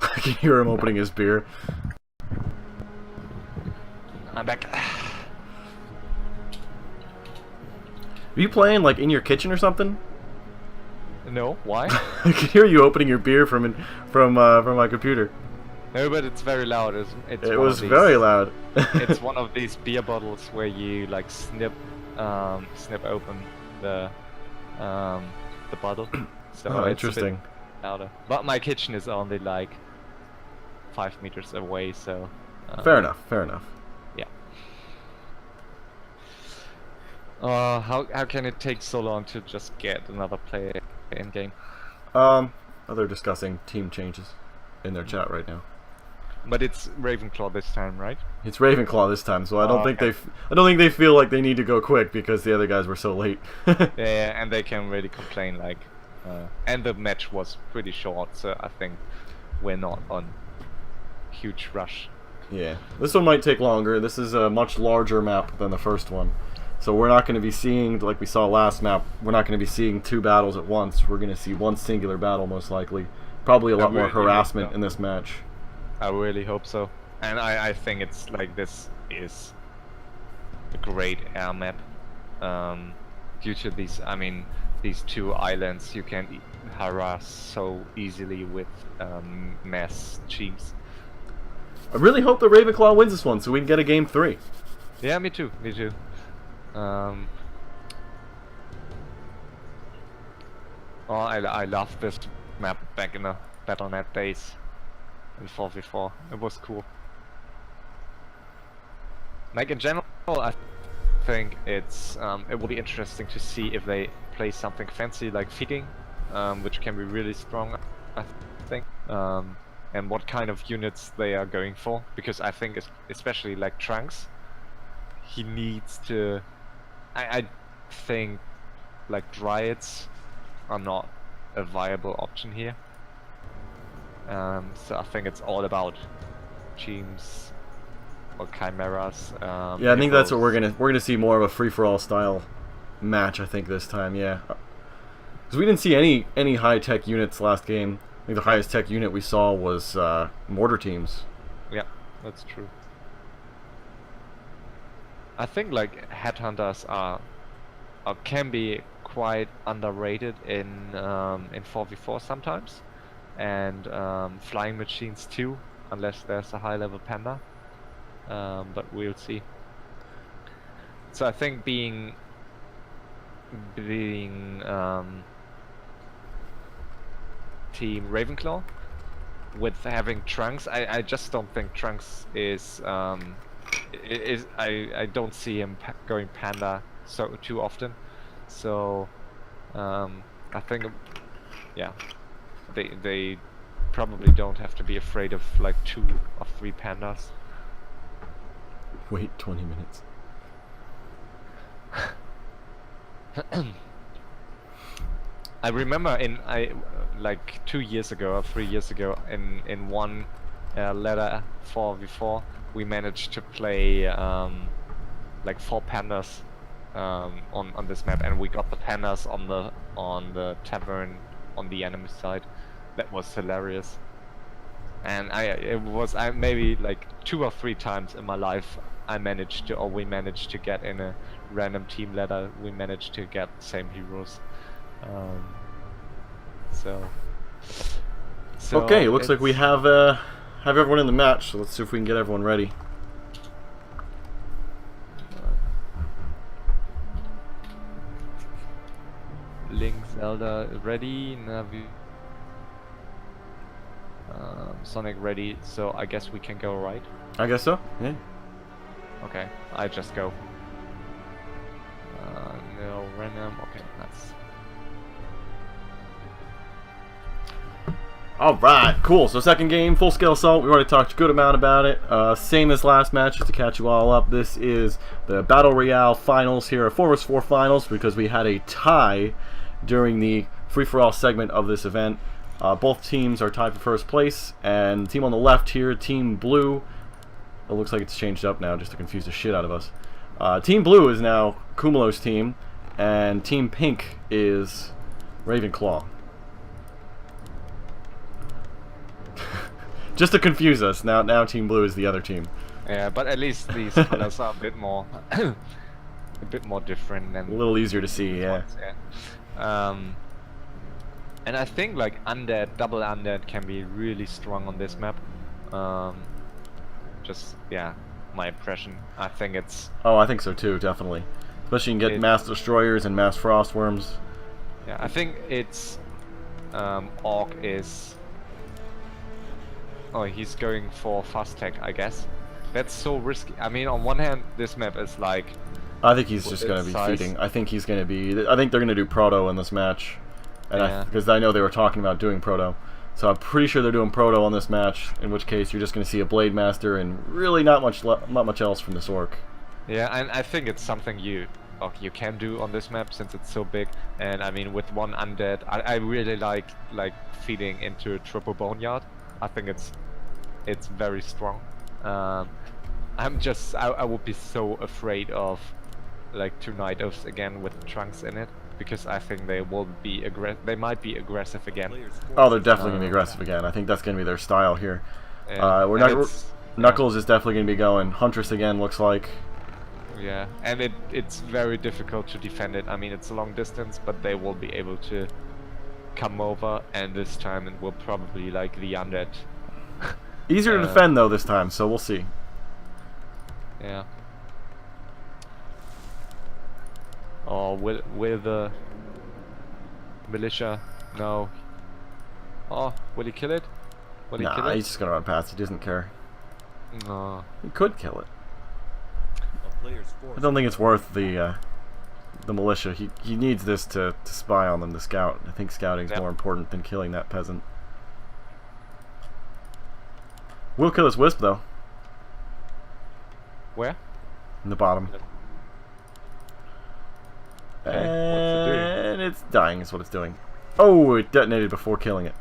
I can hear him opening his beer. I'm back. Are you playing like in your kitchen or something? No, why? I can hear you opening your beer from my computer. No, but it's very loud. It was very loud. It's one of these beer bottles where you like snip open the bottle. So Oh, it's interesting. a bit louder. But my kitchen is only like 5 meters away, so. Fair enough. Fair enough. Yeah. How can it take so long to just get another player in game? They're discussing team changes in their chat right now. But it's Ravenclaw this time, right? It's Ravenclaw this time, so I don't think okay. I don't think they feel like they need to go quick because the other guys were so late. Yeah, and they can really complain like, and the match was pretty short, so I think we're not on huge rush. Yeah, this one might take longer. This is a much larger map than the first one, so we're not going to be seeing, like we saw last map, we're not going to be seeing two battles at once. We're going to see one singular battle most likely. Probably a lot more harassment in this match. I really hope so. And I think it's like this is a great air map. Due to these, I mean, these two islands, you can harass so easily with mass teams. I really hope that Ravenclaw wins this one so we can get a game 3. Yeah, me too. Oh, I love this map back in the Battle.net days in 4v4. It was cool. Like in general, I think it's it will be interesting to see if they play something fancy like feeding, which can be really strong, I think. And what kind of units they are going for, because I think especially like Trunks, he needs to I think like Dryads are not a viable option here. So I think it's all about teams or chimeras. Yeah, I think that's what hippos. we're gonna see more of a free for all style match. I think this time, yeah, because we didn't see any high tech units last game. I think the highest tech unit we saw was mortar teams. Yeah, that's true. I think like headhunters are can be quite underrated in 4v4 sometimes, and flying machines too, unless there's a high level panda. But we'll see. So I think being team Ravenclaw with having Trunks, I just don't think Trunks is I don't see him going panda so too often. So I think yeah, they probably don't have to be afraid of like 2 or 3 pandas. Wait 20 minutes. I remember like 2 years ago or 3 years ago in one ladder 4v4 we managed to play like 4 pandas on this map, and we got the pandas on the tavern on the enemy side. That was hilarious. And I maybe like 2 or 3 times in my life we managed to get in a random team ladder, we managed to get the same heroes. So Okay, it looks like we have everyone in the match. So let's see if we can get everyone ready. Link, Zelda ready, Navi, Sonic ready, so I guess we can go, right? I guess so. Yeah. Okay, I just go. No random. Okay, nice. Alright, cool. So second game, full scale assault. We already talked a good amount about it. Same as last match, just to catch you all up. This is the Battle Royale finals here, 4 vs 4 finals, because we had a tie during the free-for-all segment of this event. Both teams are tied for first place, and the team on the left here, Team Blue, it looks like it's changed up now just to confuse the shit out of us. Team Blue is now Kumulo's team, and Team Pink is Ravenclaw. Just to confuse us, now Team Blue is the other team. Yeah, but at least these colors are a bit more, a bit more different than A little easier to see, yeah. ones, yeah. And I think like undead, double undead can be really strong on this map. Just yeah, my impression. I think it's. Oh, I think so too, definitely. Especially you can get mass destroyers and mass frostworms. Yeah, I think it's. Orc is. Oh, he's going for fast tech, I guess. That's so risky. I mean, on one hand, this map is like. I think he's just going to be feeding. I think he's going to be. I think they're going to do proto in this match, and because I know they were talking about doing proto, so I'm pretty sure they're doing proto on this match. In which case, you're just going to see a blade master and really not much else from this orc. Yeah, and I think it's something you can do on this map since it's so big. And I mean, with one undead, I really like feeding into a triple boneyard. I think it's very strong. I would be so afraid of like 2 night elves again with trunks in it, because I think they will be they might be aggressive again. Oh, they're definitely gonna be aggressive again. I think that's gonna be their style here. Yeah. Knuckles is definitely gonna be going Huntress again. Looks like. Yeah, and it's very difficult to defend it. I mean, it's a long distance, but they will be able to come over, and this time it will probably like the undead. Easier to defend though this time, so we'll see. Yeah. Or will the militia? No. Oh, will he kill it? Will he kill it? He's just gonna run past. He doesn't care. No. He could kill it. I don't think it's worth the militia. He needs this to spy on them, to scout. I think scouting is more important than killing that peasant. We'll kill his wisp though. Where? In the bottom. Okay, what's it doing? And it's dying is what it's doing. Oh, it detonated before killing it.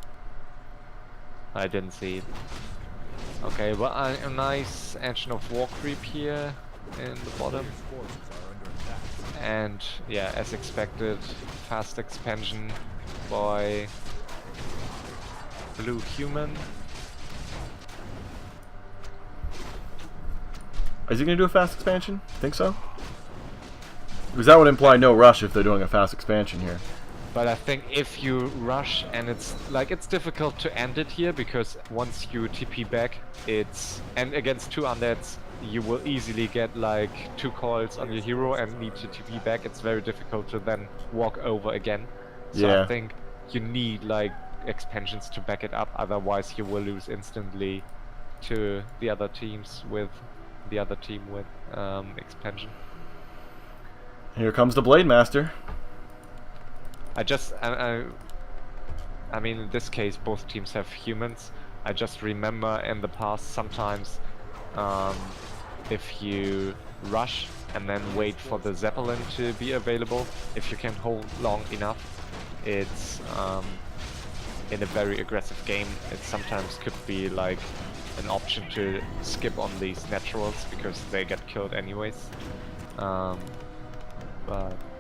I didn't see it. Okay, well, a nice engine of war creep here in the bottom. And yeah, as expected, fast expansion by blue human. Is he going to do a fast expansion? Think so? Because that would imply no rush if they're doing a fast expansion here. But I think if you rush, and it's difficult to end it here, because once you TP back, and against 2 undeads, you will easily get like 2 coils on your hero and need to TP back. It's very difficult to then walk over again. So Yeah. I think you need like expansions to back it up, otherwise you will lose instantly to the other teams with expansion. Here comes the Blade Master. I mean, in this case, both teams have humans. I just remember in the past sometimes, if you rush and then wait for the Zeppelin to be available, if you can hold long enough, it's in a very aggressive game, it sometimes could be like an option to skip on these naturals because they get killed anyways. But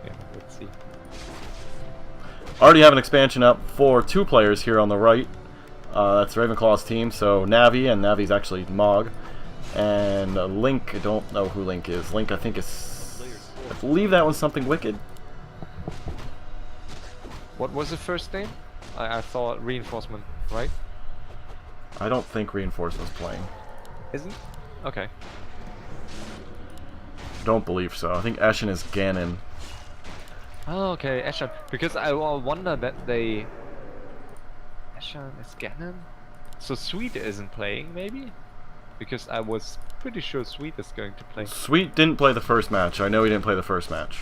yeah, let's see. Already have an expansion up for 2 players here on the right. That's Ravenclaw's team, so Navi, and Navi's actually Mog. And Link, I don't know who Link is. Link, I think, is... I believe that one's something wicked. What was the first name? I thought Reinforcement, right? I don't think Reinforcement's playing. Isn't? Okay. Don't believe so. I think Eshin is Ganon. Oh, okay, Eshan. Because I wonder that they... Eshan is Ganon? So Sweet isn't playing, maybe? Because I was pretty sure Sweet is going to play. Sweet didn't play the first match. I know he didn't play the first match.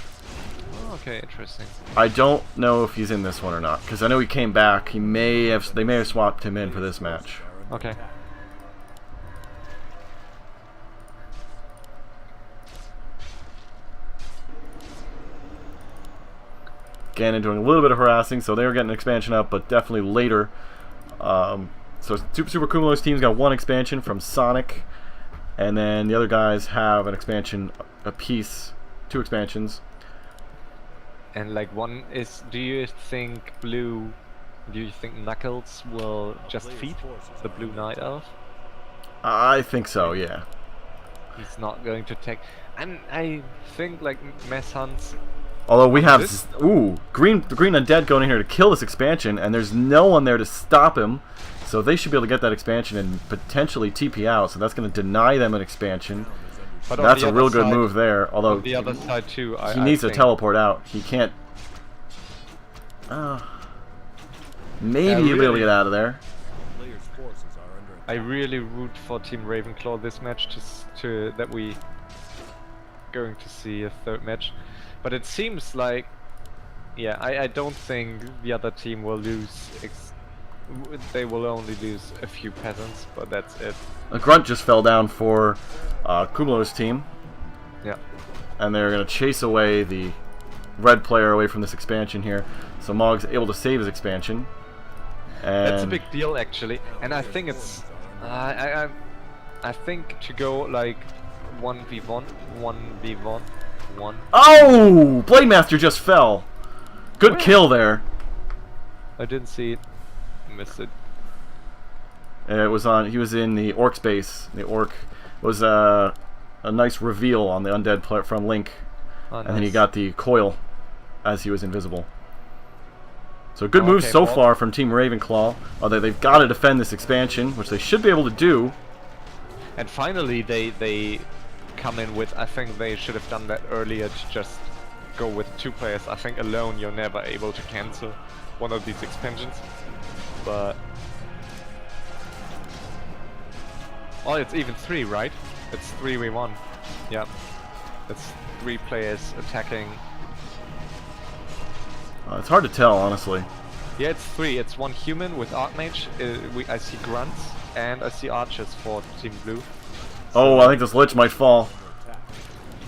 Oh, okay, interesting. I don't know if he's in this one or not, because I know he came back. They may have swapped him in for this match. Okay. Ganon doing a little bit of harassing, so they were getting an expansion up, but definitely later. So Super Cumulus team's got 1 expansion from Sonic, and then the other guys have an expansion apiece, 2 expansions. And like one is, do you think Knuckles will just feed the Blue Night Elf? I think so, yeah. He's not going to take, and I think like Mess Hunts. Although we have, the green undead going in here to kill this expansion, and there's no one there to stop him, so they should be able to get that expansion and potentially TP out. So that's going to deny them an expansion. But that's a real good move there. Although on the other side too, he needs to teleport out. He can't. Maybe he'll be able to get out of there. I really root for Team Ravenclaw this match, to that we going to see a 3rd match. But it seems like, yeah, I don't think the other team will lose. They will only lose a few peasants, but that's it. A grunt just fell down for Cumulus team. Yeah. And they're going to chase away the red player away from this expansion here. So Mog's able to save his expansion. And that's a big deal, actually. And I think it's... I think to go like 1v1, 1v1, 1. Oh! Blade Master just fell. Good kill there. I didn't see it. Missed it. It was on. He was in the Orc's base. The Orc was a nice reveal on the undead player from Link, and then he got the coil as he was invisible. So good moves so far from Team Ravenclaw. Although they've got to defend this expansion, which they should be able to do. And finally, they come in with. I think they should have done that earlier to just go with 2 players. I think alone you're never able to cancel one of these expansions. But oh, it's even 3, right? It's 3v1. Yeah, it's 3 players attacking. It's hard to tell, honestly. Yeah, it's 3. It's 1 human with Archmage. I see grunts and I see archers for Team Blue. So, oh, I think this Lich might fall.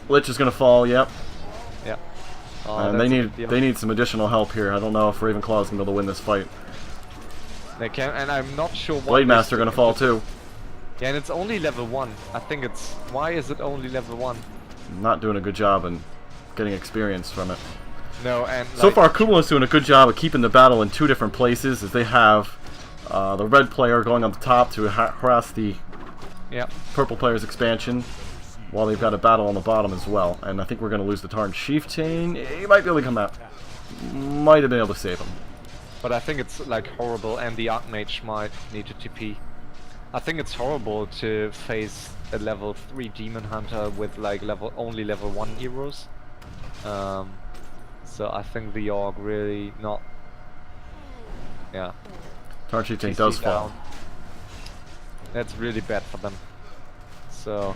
Lich is gonna fall. Yep. Yeah. Oh, And that's a good deal. they need some additional help here. I don't know if Ravenclaw is going to be able to win this fight. They can, and I'm not sure what. Blade Master going to fall too. Yeah, and it's only level 1. I think it's. Why is it only level 1? Not doing a good job in getting experience from it. No, and So like, far, Kumalo's doing a good job of keeping the battle in 2 different places, as they have the red player going on the top to harass the yeah. purple player's expansion, while they've got a battle on the bottom as well. And I think we're going to lose the Tarn Chieftain. He might be able to come out. Might have been able to save him. But I think it's like horrible, and the Archmage might need to TP. I think it's horrible to face a level 3 Demon Hunter with like only level 1 heroes. So I think the Orc really not. Yeah. Tarn Chieftain TC does down. fall. That's really bad for them. So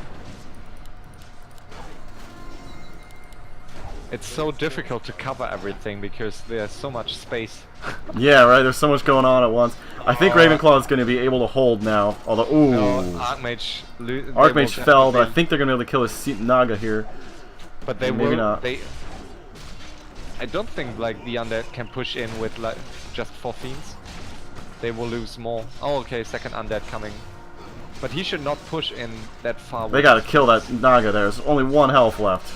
it's so difficult to cover everything because there's so much space. Yeah, right. There's so much going on at once. I think Ravenclaw is going to be able to hold now. Although, ooh, No, Archmage fell. But I think they're going to be able to kill his Naga here. But they Maybe will. not. I don't think like the undead can push in with like just 4 fiends. They will lose more. Oh, okay, second undead coming. But he should not push in that far. They got to kill that Naga there. There's only 1 health left.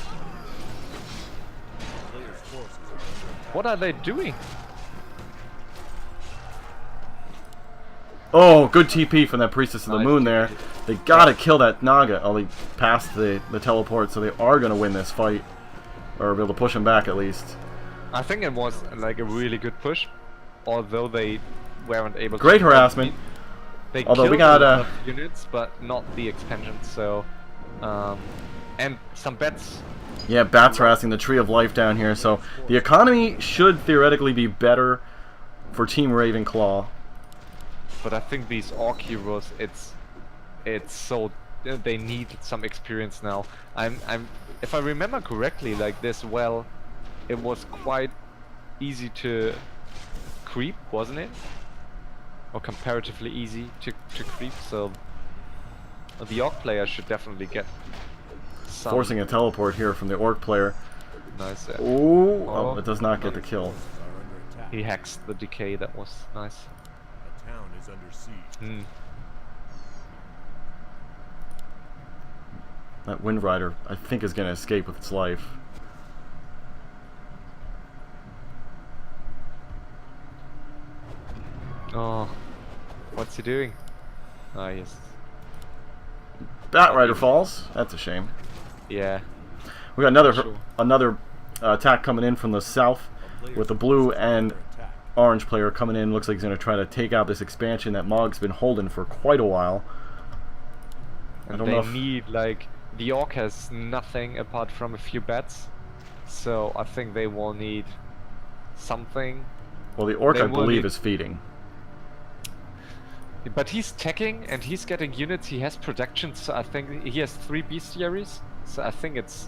What are they doing? Oh, good TP from that Priestess of the Nice Moon TP. there. They gotta kill that Naga. Oh, they passed the teleport, so they are gonna win this fight. Or be able to push him back at least. I think it was like a really good push, although they weren't able Great to. harassment. They Although we killed got, a lot of units, but not the expansion. So, and some bats. Yeah, bats harassing the Tree of Life down here, so the economy should theoretically be better for Team Ravenclaw. But I think these Orc heroes, it's so they need some experience now. If I remember correctly, like this well, it was quite easy to creep, wasn't it? Or comparatively easy to creep. So the Orc player should definitely get some. Forcing a teleport here from the Orc player. Nice. Ooh, oh, it does not get the kill. He hacks the decay. That was nice. The town is under siege. That Wind Rider, I think, is going to escape with its life. Oh, what's he doing? Ah, yes. Bat Rider falls. That's a shame. Yeah. We got another Sure. attack coming in from the south with the blue and orange player coming in. Looks like he's going to try to take out this expansion that Mog's been holding for quite a while. I And don't know they if need like the Orc has nothing apart from a few bats, so I think they will need something. well, the Orc they I will believe need- is feeding. But he's teching and he's getting units. He has protection, so I think he has 3 bestiaries. So I think it's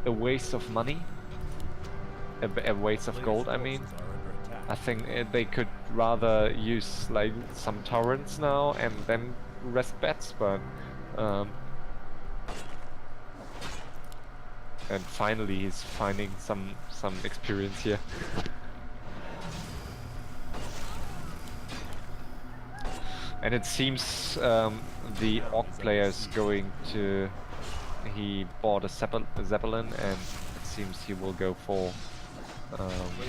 a waste of money, a waste of gold. I mean, I think they could rather use like some torrents now and then rest bats, but and finally he's finding some experience here. And it seems the Orc player is going to. He bought a Zeppelin, and it seems he will go for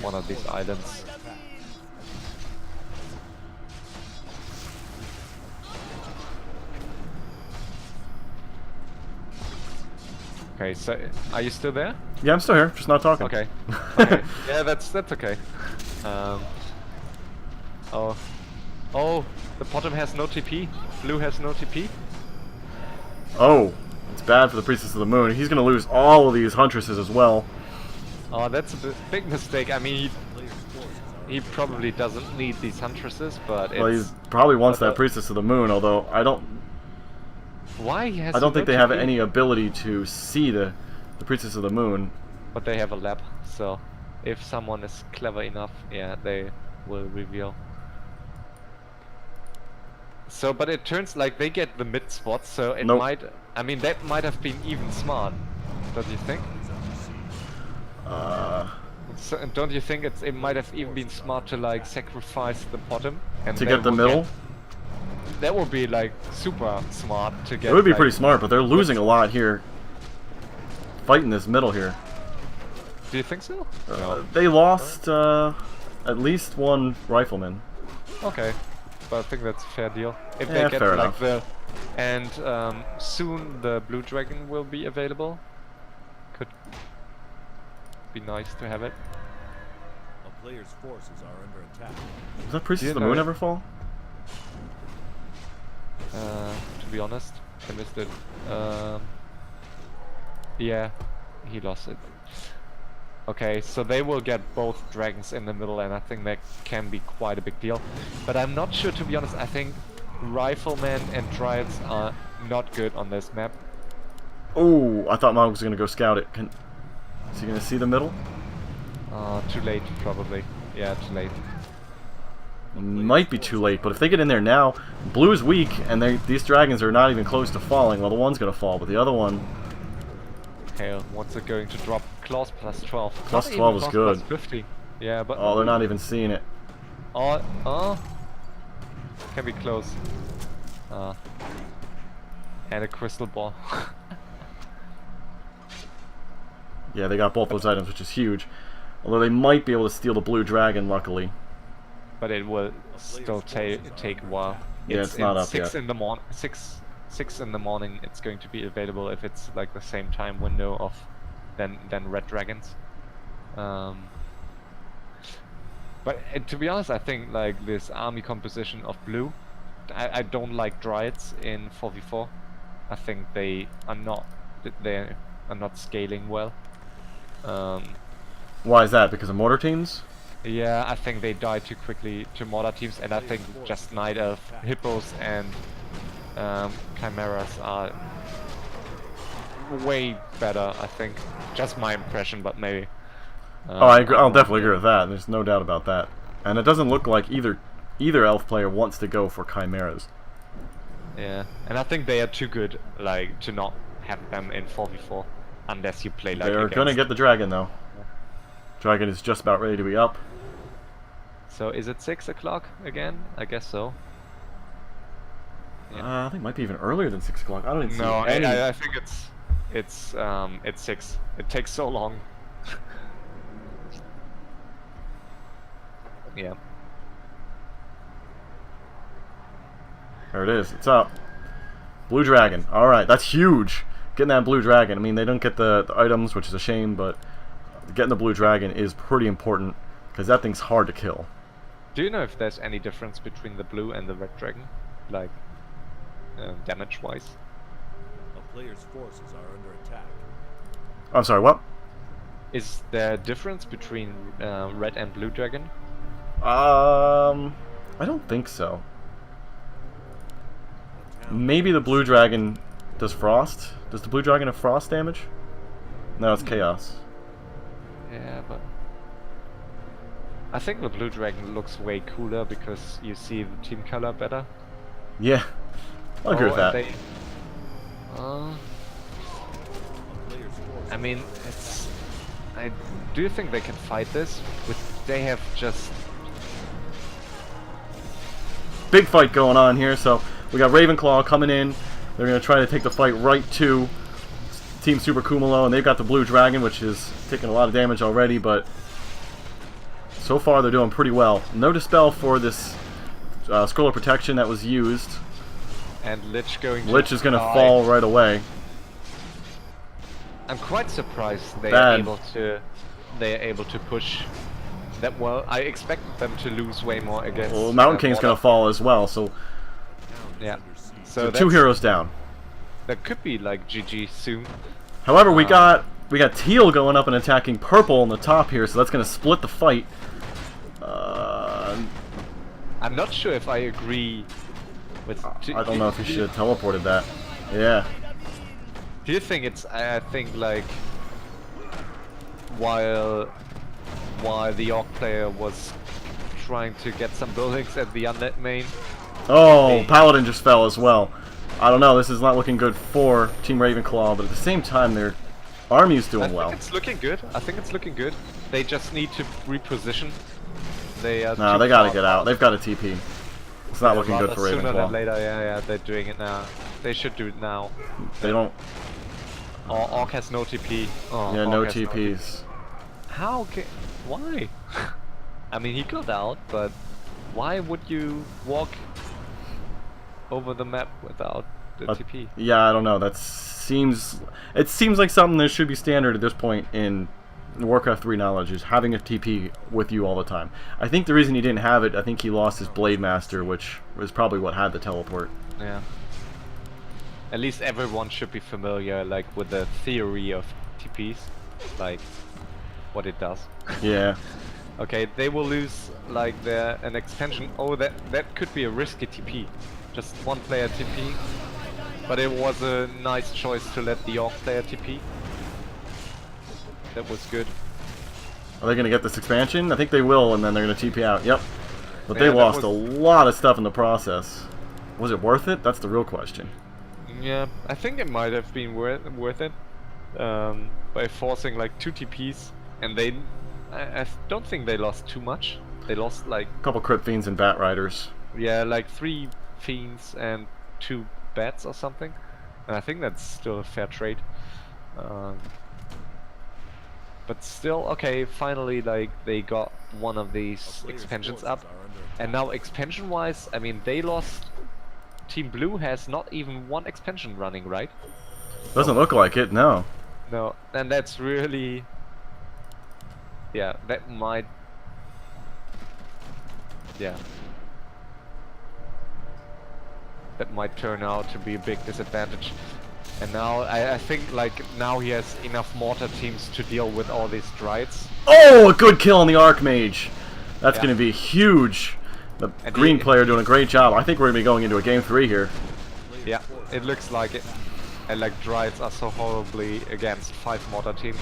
one of these islands. Okay, so are you still there? Yeah, I'm still here, just not talking. Okay. Okay. Yeah, that's okay. Oh, the bottom has no TP. Blue has no TP. Oh, it's bad for the Priestess of the Moon. He's going to lose all of these Huntresses as well. Oh, that's a big mistake. I mean, he probably doesn't need these Huntresses, but Well, he it's... probably wants but that Priestess of the Moon, although I don't Why he has think no they have TP? any ability to see the Priestess of the Moon. But they have a lab, so if someone is clever enough, yeah, they will reveal. So, but it turns like they get the mid spot, so it Nope. might... I mean, that might have been even smart, don't you think? So, and don't you think it might have even been smart to like sacrifice the bottom and To they get the will middle? that would be like super smart to get. It would be like, pretty smart, but they're losing a lot here. Fighting this middle here. Do you think so? They lost at least one rifleman. Okay, but I think that's a fair deal. If Yeah, they get fair like enough. soon the blue dragon will be available. Could be nice to have it. A player's forces are under attack. Does that Priest Do you of the know Moon it? ever fall? To be honest, I missed it. Yeah, he lost it. Okay, so they will get both dragons in the middle, and I think that can be quite a big deal. But I'm not sure, to be honest. I think riflemen and dryads are not good on this map. Oh, I thought Mog was gonna go scout it. Is he gonna see the middle? Too late, probably. Yeah, too late. Might be too late, but if they get in there now, blue is weak, and these dragons are not even close to falling. Well, the one's gonna fall, but the other one, Okay, what's it going to drop? Claws plus 12. Plus Not even 12 is claws good. Plus 50. Yeah, but oh, they're not even seeing it. Can be close. And a crystal ball. Yeah, they got both those items, which is huge. Although they might be able to steal the blue dragon, luckily. But it will still take a while. Yeah, it's not up 6 yet. in the morning. 6 in the morning. It's going to be available if it's like the same time window of than red dragons. But to be honest, I think like this army composition of blue. I don't like dryads in 4v4. I think they are not scaling well. Why is that? Because of mortar teams? Yeah, I think they die too quickly to mortar teams, and I think just Night Elf, Hippos, and Chimeras are way better, I think. Just my impression, but maybe. Oh, I'll definitely agree with that. There's no doubt about that. And it doesn't look like either elf player wants to go for Chimeras. Yeah, and I think they are too good, like, to not have them in 4v4, unless you play like. They're gonna get the dragon though. Dragon is just about ready to be up. So is it 6 o'clock again? I guess so. Yeah. I think it might be even earlier than 6 o'clock. I don't even see No, any. I think it's 6. It takes so long. Yeah. There it is. It's up. Blue dragon. All right, that's huge. Getting that blue dragon. I mean, they don't get the items, which is a shame, but getting the blue dragon is pretty important because that thing's hard to kill. Do you know if there's any difference between the blue and the red dragon, like damage-wise? A player's forces are under attack. I'm sorry, what? Is there a difference between red and blue dragon? I don't think so. Maybe the blue dragon does frost. Does the blue dragon have frost damage? No, it's chaos. Yeah, but I think the blue dragon looks way cooler because you see the team color better. Yeah, I'll agree with that. I mean, do you think they can fight this? They have just Big fight going on here, so we got Ravenclaw coming in. They're going to try to take the fight right to Team Super Kumalo, and they've got the blue dragon, which is taking a lot of damage already, but so far they're doing pretty well. No dispel for this scroll of protection that was used. and Lich going. Lich is going to fall right away. I'm quite surprised they Bad. are able to push that well. I expected them to lose way more against. Well, Mountain King's going to fall as well, so Yeah. So two heroes down. That could be like GG soon. However, we got teal going up and attacking purple on the top here, so that's going to split the fight. I'm not sure if I agree with. I don't know if you should have teleported that. Yeah. Do you think it's? I think like while the Orc player was trying to get some buildings at the undead main. Oh, Paladin just fell as well. I don't know, this is not looking good for Team Ravenclaw, but at the same time they're Army's I doing think well. it's looking good. I think it's looking good. They just need to reposition. They are No, too they gotta far get out. out. They've got a TP. It's not looking good for Sooner than Ravenclaw. later, yeah, they're doing it now. They should do it now. They don't. Orc has no TP. Oh, Yeah, no Orc has TPs. How can... Why? I mean, he got out, but why would you walk over the map without the TP? Yeah, I don't know. That seems. It seems like something that should be standard at this point in Warcraft 3 knowledge, is having a TP with you all the time. I think the reason he didn't have it, I think he lost his Blade Master, which was probably what had the teleport. Yeah. At least everyone should be familiar, like, with the theory of TPs, like what it does. Yeah. Okay, they will lose like an expansion. Oh, that could be a risky TP. Just one player TP. But it was a nice choice to let the Orc player TP. That was good. Are they going to get this expansion? I think they will, and then they're going to TP out. Yep. But they Yeah, that lost was- a lot of stuff in the process. Was it worth it? That's the real question. Yeah, I think it might have been worth it. By forcing like 2 TPs, and I don't think they lost too much. They lost like, A couple Crypt Fiends and Bat Riders. yeah, like 3 Fiends and 2 Bats or something. And I think that's still a fair trade. But still, okay, finally, like, they got one of these expansions up. And now, expansion-wise, I mean, they lost... Team Blue has not even one expansion running, right? Doesn't look like it, no. No, and that's really... Yeah, that might... Yeah. That might turn out to be a big disadvantage. And now, I think, like, now he has enough mortar teams to deal with all these Dryades. Oh, a good kill on the Archmage. That's Yeah. going to be huge. The And green he- player doing a great job. I think we're going to be going into a game 3 here. Yeah, it looks like it. And, like, Dryades are so horribly against 5 mortar teams.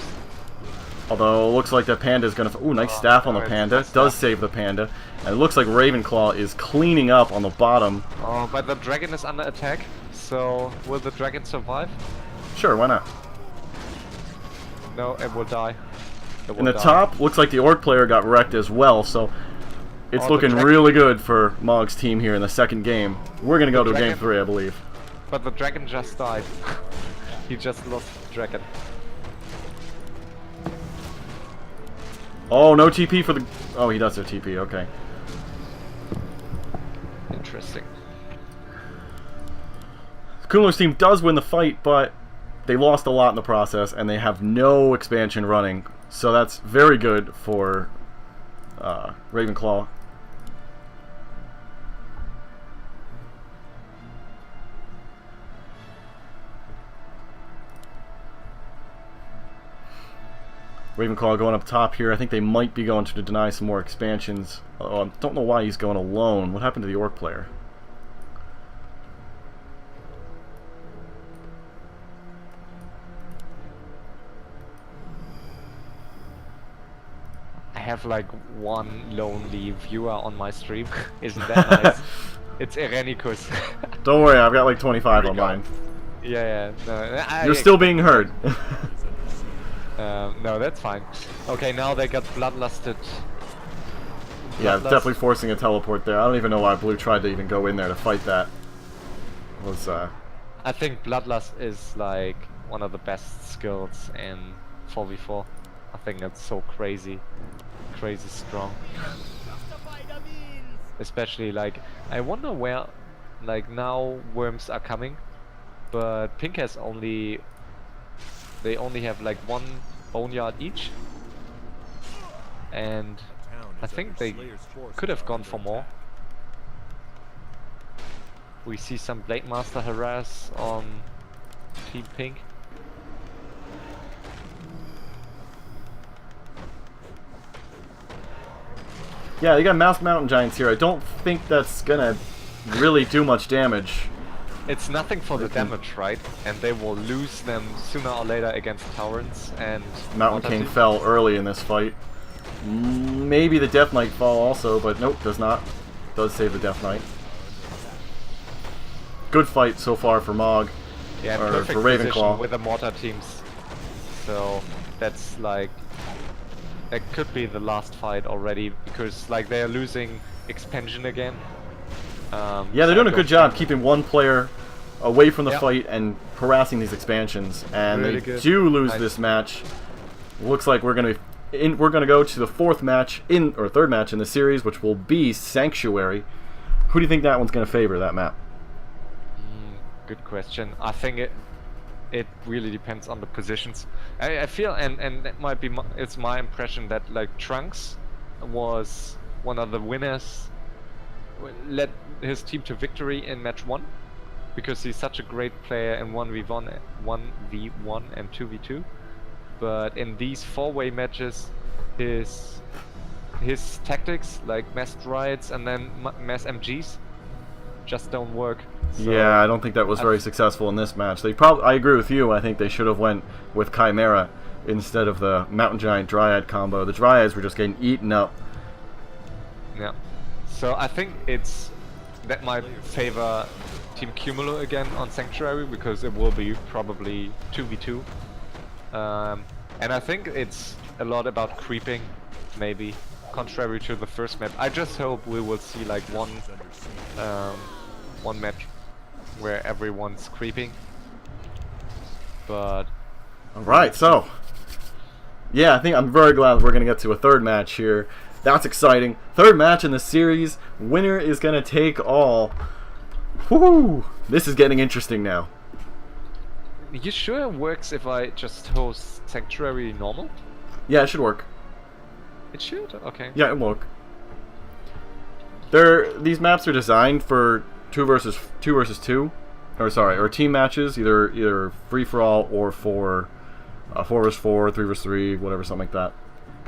Although, it looks like the Panda's going to... Ooh, nice staff on the nice Panda. staff. Does save the Panda. And it looks like Ravenclaw is cleaning up on the bottom. Oh, but the dragon is under attack. So, will the dragon survive? Sure, why not? No, it will die. It will In the die. top, looks like the Orc player got wrecked as well, so... It's Oh, the looking dragon- really good for Mog's team here in the second game. We're going to go The to game dragon- 3, I believe. But the dragon just died. He just lost the dragon. Oh, no TP for the... Oh, he does have TP, okay. Interesting. Kumler's team does win the fight, but they lost a lot in the process, and they have no expansion running. So that's very good for Ravenclaw. Ravenclaw going up top here. I think they might be going to deny some more expansions. Oh, I don't know why he's going alone. What happened to the Orc player? I have like one lonely viewer on my stream. Isn't that nice? It's Irenicus. Don't worry, I've got like 25 on mine. Yeah, no, You're still being heard. no, that's fine. Okay, now they got bloodlusted. Yeah, Bloodlust. definitely forcing a teleport there. I don't even know why Blue tried to even go in there to fight that. It was, I think Bloodlust is like one of the best skills in 4v4. I think that's so crazy strong. Especially like, I wonder where, like now worms are coming, but Pink has they only have like 1 boneyard each, and I think they could have gone for more. We see some Blade Master harass on Team Pink. yeah, you got Mouse Mountain Giants here. I don't think that's gonna really do much damage. It's nothing for the damage, right? And they will lose them sooner or later against Taurens and Mountain Water King Team. fell early in this fight. Maybe the Death Knight fall also, but nope, does not. Does save the Death Knight. Good fight so far for Mog. Yeah, or perfect for position Ravenclaw. with the mortar teams. So that's like, that could be the last fight already, because like they are losing expansion again. Yeah, so they're doing I a good don't job think- keeping one player away from the Yep. fight and harassing these expansions, and Really they good. do lose Nice. this match. Looks like we're gonna go to the third match in the series, which will be Sanctuary. Who do you think that one's gonna favor, that map? Good question. I think it really depends on the positions. I feel, and that might be it's my impression that like Trunks was one of the winners, led his team to victory in match 1, because he's such a great player in 1v1, 1v1 and 2v2. But in these 4-way matches, his tactics like mass riots and then mass MGs just don't work. So Yeah, I don't think that was very successful in this match. I agree with you. I think they should have went with Chimera instead of the Mountain Giant Dryad combo. The Dryads were just getting eaten up. yeah. So I think that might favor Team Cumulo again on Sanctuary, because it will be probably 2v2. And I think it's a lot about creeping, maybe, contrary to the first map. I just hope we will see like one match where everyone's creeping. But Alright, so yeah, I think I'm very glad we're going to get to a third match here. That's exciting. Third match in the series. Winner is going to take all. Whoo! This is getting interesting now. you sure it works if I just host Sanctuary normal? Yeah, it should work. It should? Okay. Yeah, it will work. These maps are designed for 2 versus 2, or team matches, either free for all or for 4 versus 4, 3 versus 3, whatever, something like that.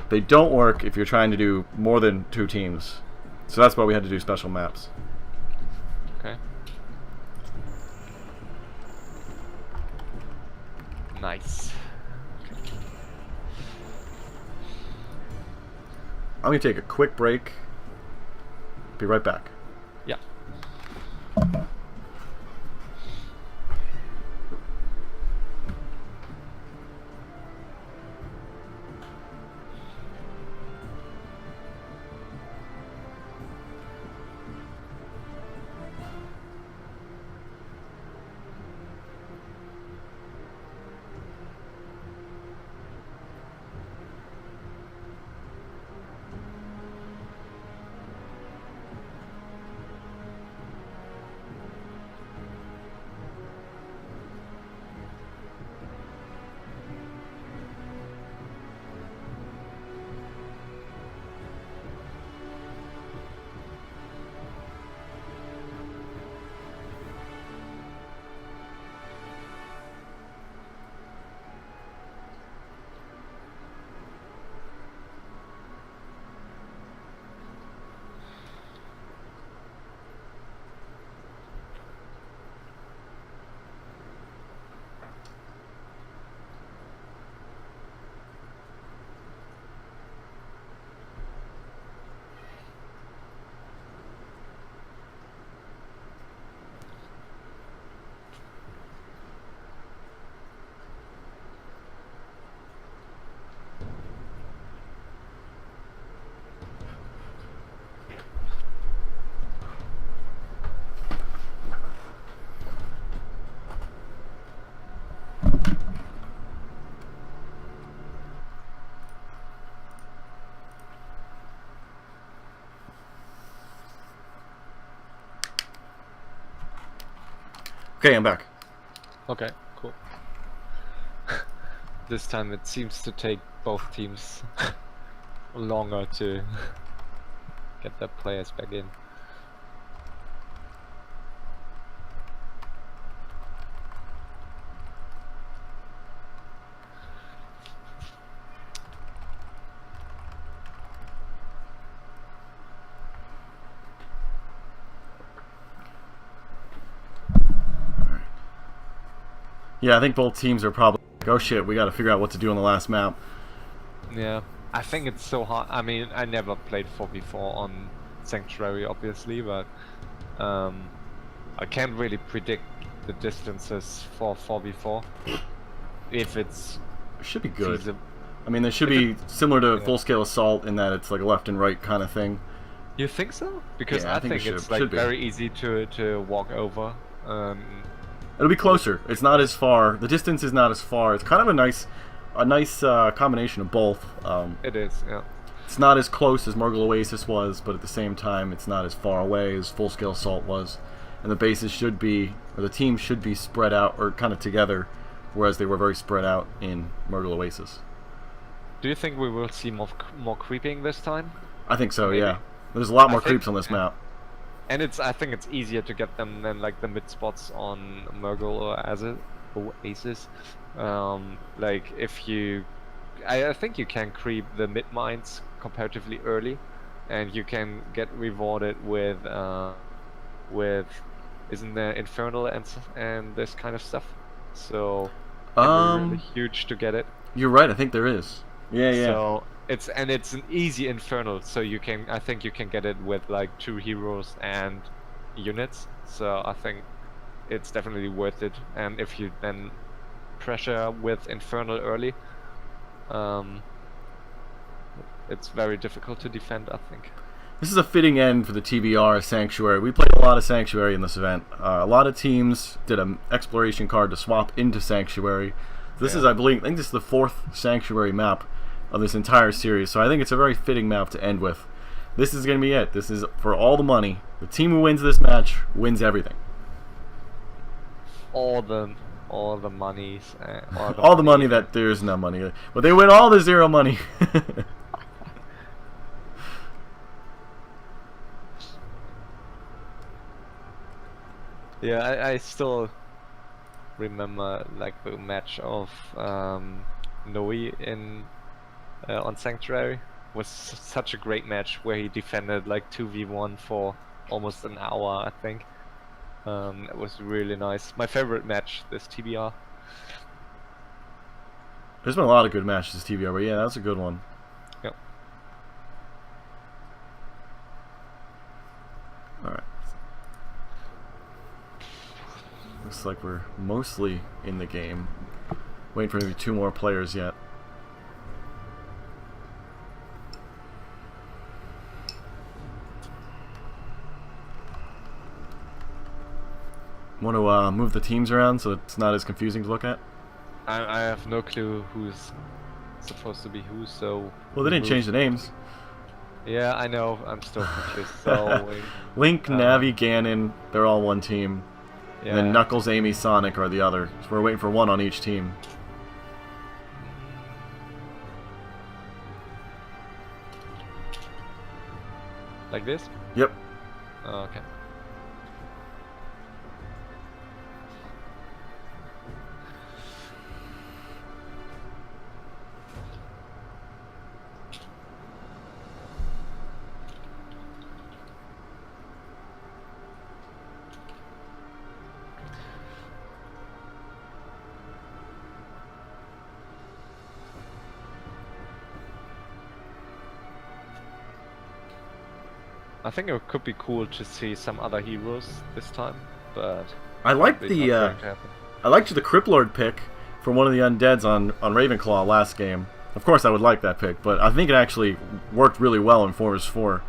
They don't work if you're trying to do more than 2 teams. So that's why we had to do special maps. Okay. Nice. I'm going to take a quick break. Be right back. Yeah. Okay, I'm back. Okay, cool. This time it seems to take both teams longer to get their players back in. Yeah, I think both teams are probably like, oh shit, we got to figure out what to do on the last map. Yeah, I think it's so hard. I mean, I never played 4v4 on Sanctuary, obviously, but I can't really predict the distances for 4v4. If it's Should be good. feasible. I mean, they should be similar to full-scale assault in that it's like a left and right kind of thing. You think so? Because Yeah, I I think it think it's should- like should be. very easy to walk over. It'll be closer. It's not as far. The distance is not as far. It's kind of a nice combination of both. It is, yeah. It's not as close as Murgle Oasis was, but at the same time, it's not as far away as full-scale assault was. And the bases should be, or the teams should be spread out or kind of together, whereas they were very spread out in Murgle Oasis. Do you think we will see more creeping this time? I think so. Maybe. Yeah. There's a lot more I think- creeps on this map. And I think it's easier to get them than like the mid spots on Murgle or Oasis. Like if you, I think you can creep the mid mines comparatively early, and you can get rewarded with isn't there Infernal and this kind of stuff. So it'd be really huge to get it. You're right. I think there is. Yeah. So it's an easy Infernal, so I think you can get it with like 2 heroes and units. So I think it's definitely worth it. And if you then pressure with Infernal early, it's very difficult to defend, I think. This is a fitting end for the TBR Sanctuary. We played a lot of Sanctuary in this event. A lot of teams did an exploration card to swap into Sanctuary. This is, I think this is the 4th Sanctuary map of this entire series, so I think it's a very fitting map to end with. This is going to be it. This is for all the money. The team who wins this match wins everything. All the monies. All the money that there's no money. But they win all the 0 money. Yeah, I still remember like the match of Noe in on Sanctuary was such a great match where he defended like 2v1 for almost an hour, I think. It was really nice. My favorite match this TBR. There's been a lot of good matches this TBR, but yeah, that's a good one. Yep. Alright. Looks like we're mostly in the game. Waiting for maybe 2 more players yet. Want to move the teams around so it's not as confusing to look at? I have no clue who's supposed to be who, so... Well, they didn't change the names. Yeah, I know. I'm still confused. So Link, Navi, Ganon, they're all one team. yeah. And then Knuckles, Amy, Sonic are the other. So we're waiting for 1 on each team. Like this? Yep. Oh, okay. I think it could be cool to see some other heroes this time, but I like probably the not going to happen. I liked the Criplord pick for one of the undeads on Ravenclaw last game. Of course, I would like that pick, but I think it actually worked really well in 4vs4.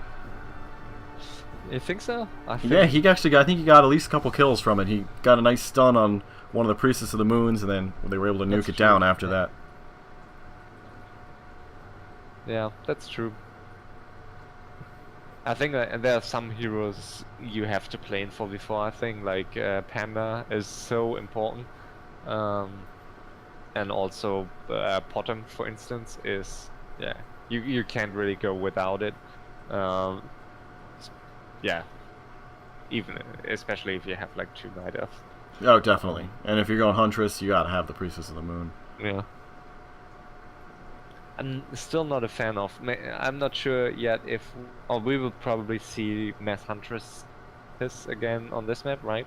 You think so? I think Yeah, he actually got, I think he got at least a couple kills from it. He got a nice stun on one of the Priestess of the Moons, and then they were able to nuke That's it down true, after yeah. that. Yeah, that's true. I think that there are some heroes you have to play in 4v4. I think like Panda is so important, and also Potom, for instance, is you can't really go without it. Yeah, even especially if you have like 2 Night Elves. Oh, definitely. And if you're going Huntress, you gotta have the Priestess of the Moon. Yeah. I'm still not a fan of. I'm not sure yet if. Oh, we will probably see Mass Huntress again on this map, right?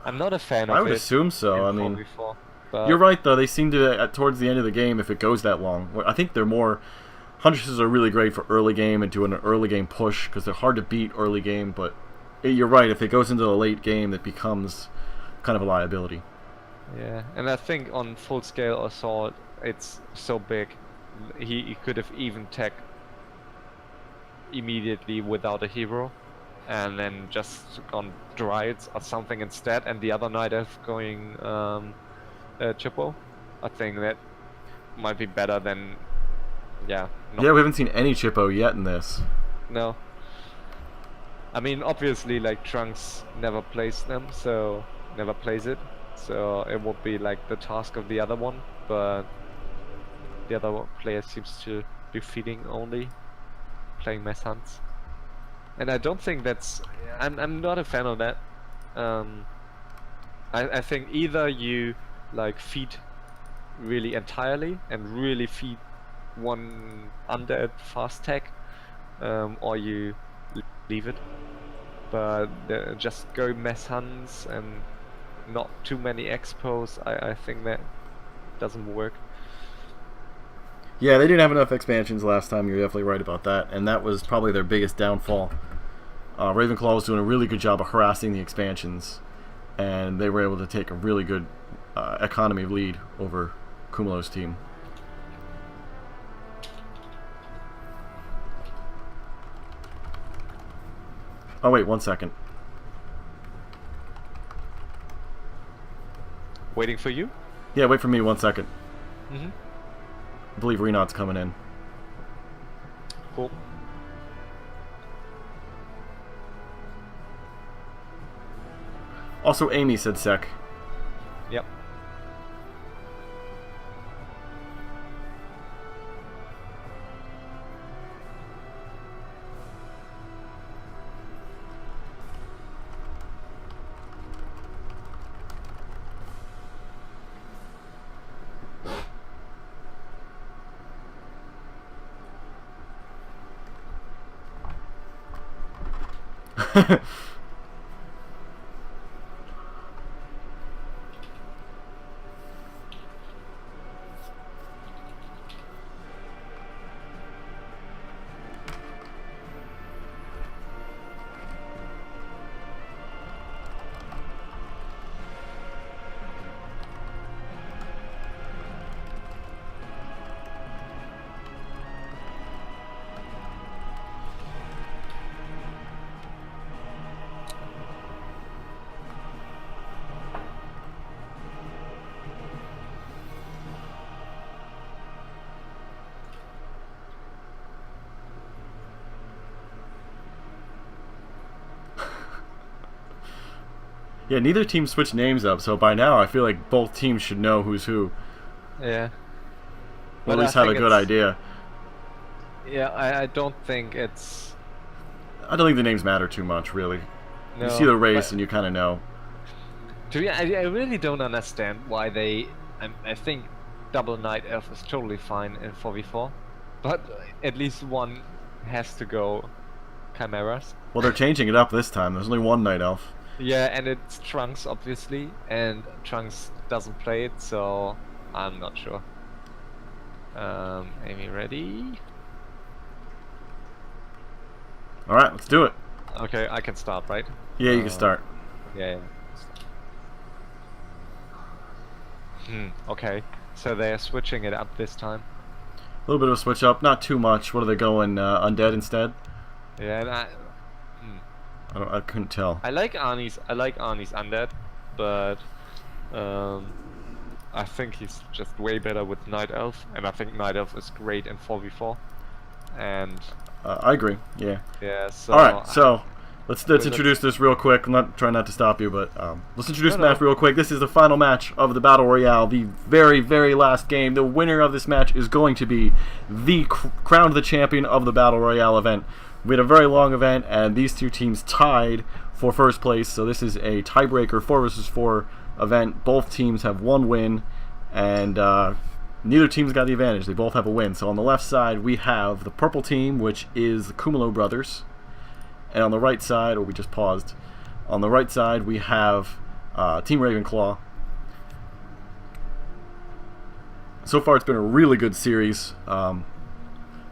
I'm not a fan of it. I would assume so. I in mean, 4v4, but you're right though. They seem to towards the end of the game, if it goes that long. I think they're more. Huntresses are really great for early game and doing an early game push because they're hard to beat early game. But you're right. If it goes into the late game, it becomes kind of a liability. Yeah, and I think on full scale assault, it's so big. He could have even tagged immediately without a hero, and then just gone Dryads or something instead, and the other Night Elf going Chippo. I think that might be better than, yeah. Yeah, we haven't seen any Chippo yet in this. No. I mean, obviously, like, Trunks never plays them, so never plays it, so it would be like the task of the other one, but the other player seems to be feeding only, playing mass hunts, and I don't think that's. I'm not a fan of that. I think either you like feed really entirely and really feed one undead fast tag, or you leave it. But just go mass hunts and not too many expos, I think that doesn't work. Yeah, they didn't have enough expansions last time. You're definitely right about that, and that was probably their biggest downfall. Ravenclaw was doing a really good job of harassing the expansions, and they were able to take a really good economy lead over Kumulo's team. Oh wait, 1 second. Waiting for you? Yeah, wait for me 1 second. Mm-hmm. I believe Renat's coming in. Cool. Also, Amy said sec. Yep. Yeah, neither team switched names up, so by now I feel like both teams should know who's who. Yeah. Or at least have a good idea. Yeah, I don't think it's... I don't think the names matter too much, really. No, you see the race and you kind of know. To be, I really don't understand why they... I think double Night Elf is totally fine in 4v4, but at least one has to go Chimeras. Well, they're changing it up this time. There's only one Night Elf. Yeah, and it's Trunks, obviously, and Trunks doesn't play it, so I'm not sure. Amy, ready? Alright, let's do it. Okay, I can start, right? Yeah, you can start. Yeah. Okay, so they're switching it up this time. A little bit of a switch up, not too much. What are they going, undead instead? Yeah, and I couldn't tell. I like Arnie's undead, but I think he's just way better with Night Elf, and I think Night Elf is great in 4v4. And I agree. Yeah. yeah, so Alright, so let's introduce this real quick. I'm not trying not to stop you, but let's introduce the match real quick. This is the final match of the Battle Royale, the very, very last game. The winner of this match is going to be the crowned the champion of the Battle Royale event. We had a very long event, and these two teams tied for first place, so this is a tiebreaker 4 versus 4 event. Both teams have one win, and neither team's got the advantage. They both have a win. So on the left side, we have the purple team, which is the Kumulo brothers. And on the right side, we just paused. On the right side, we have Team Ravenclaw. So far, it's been a really good series.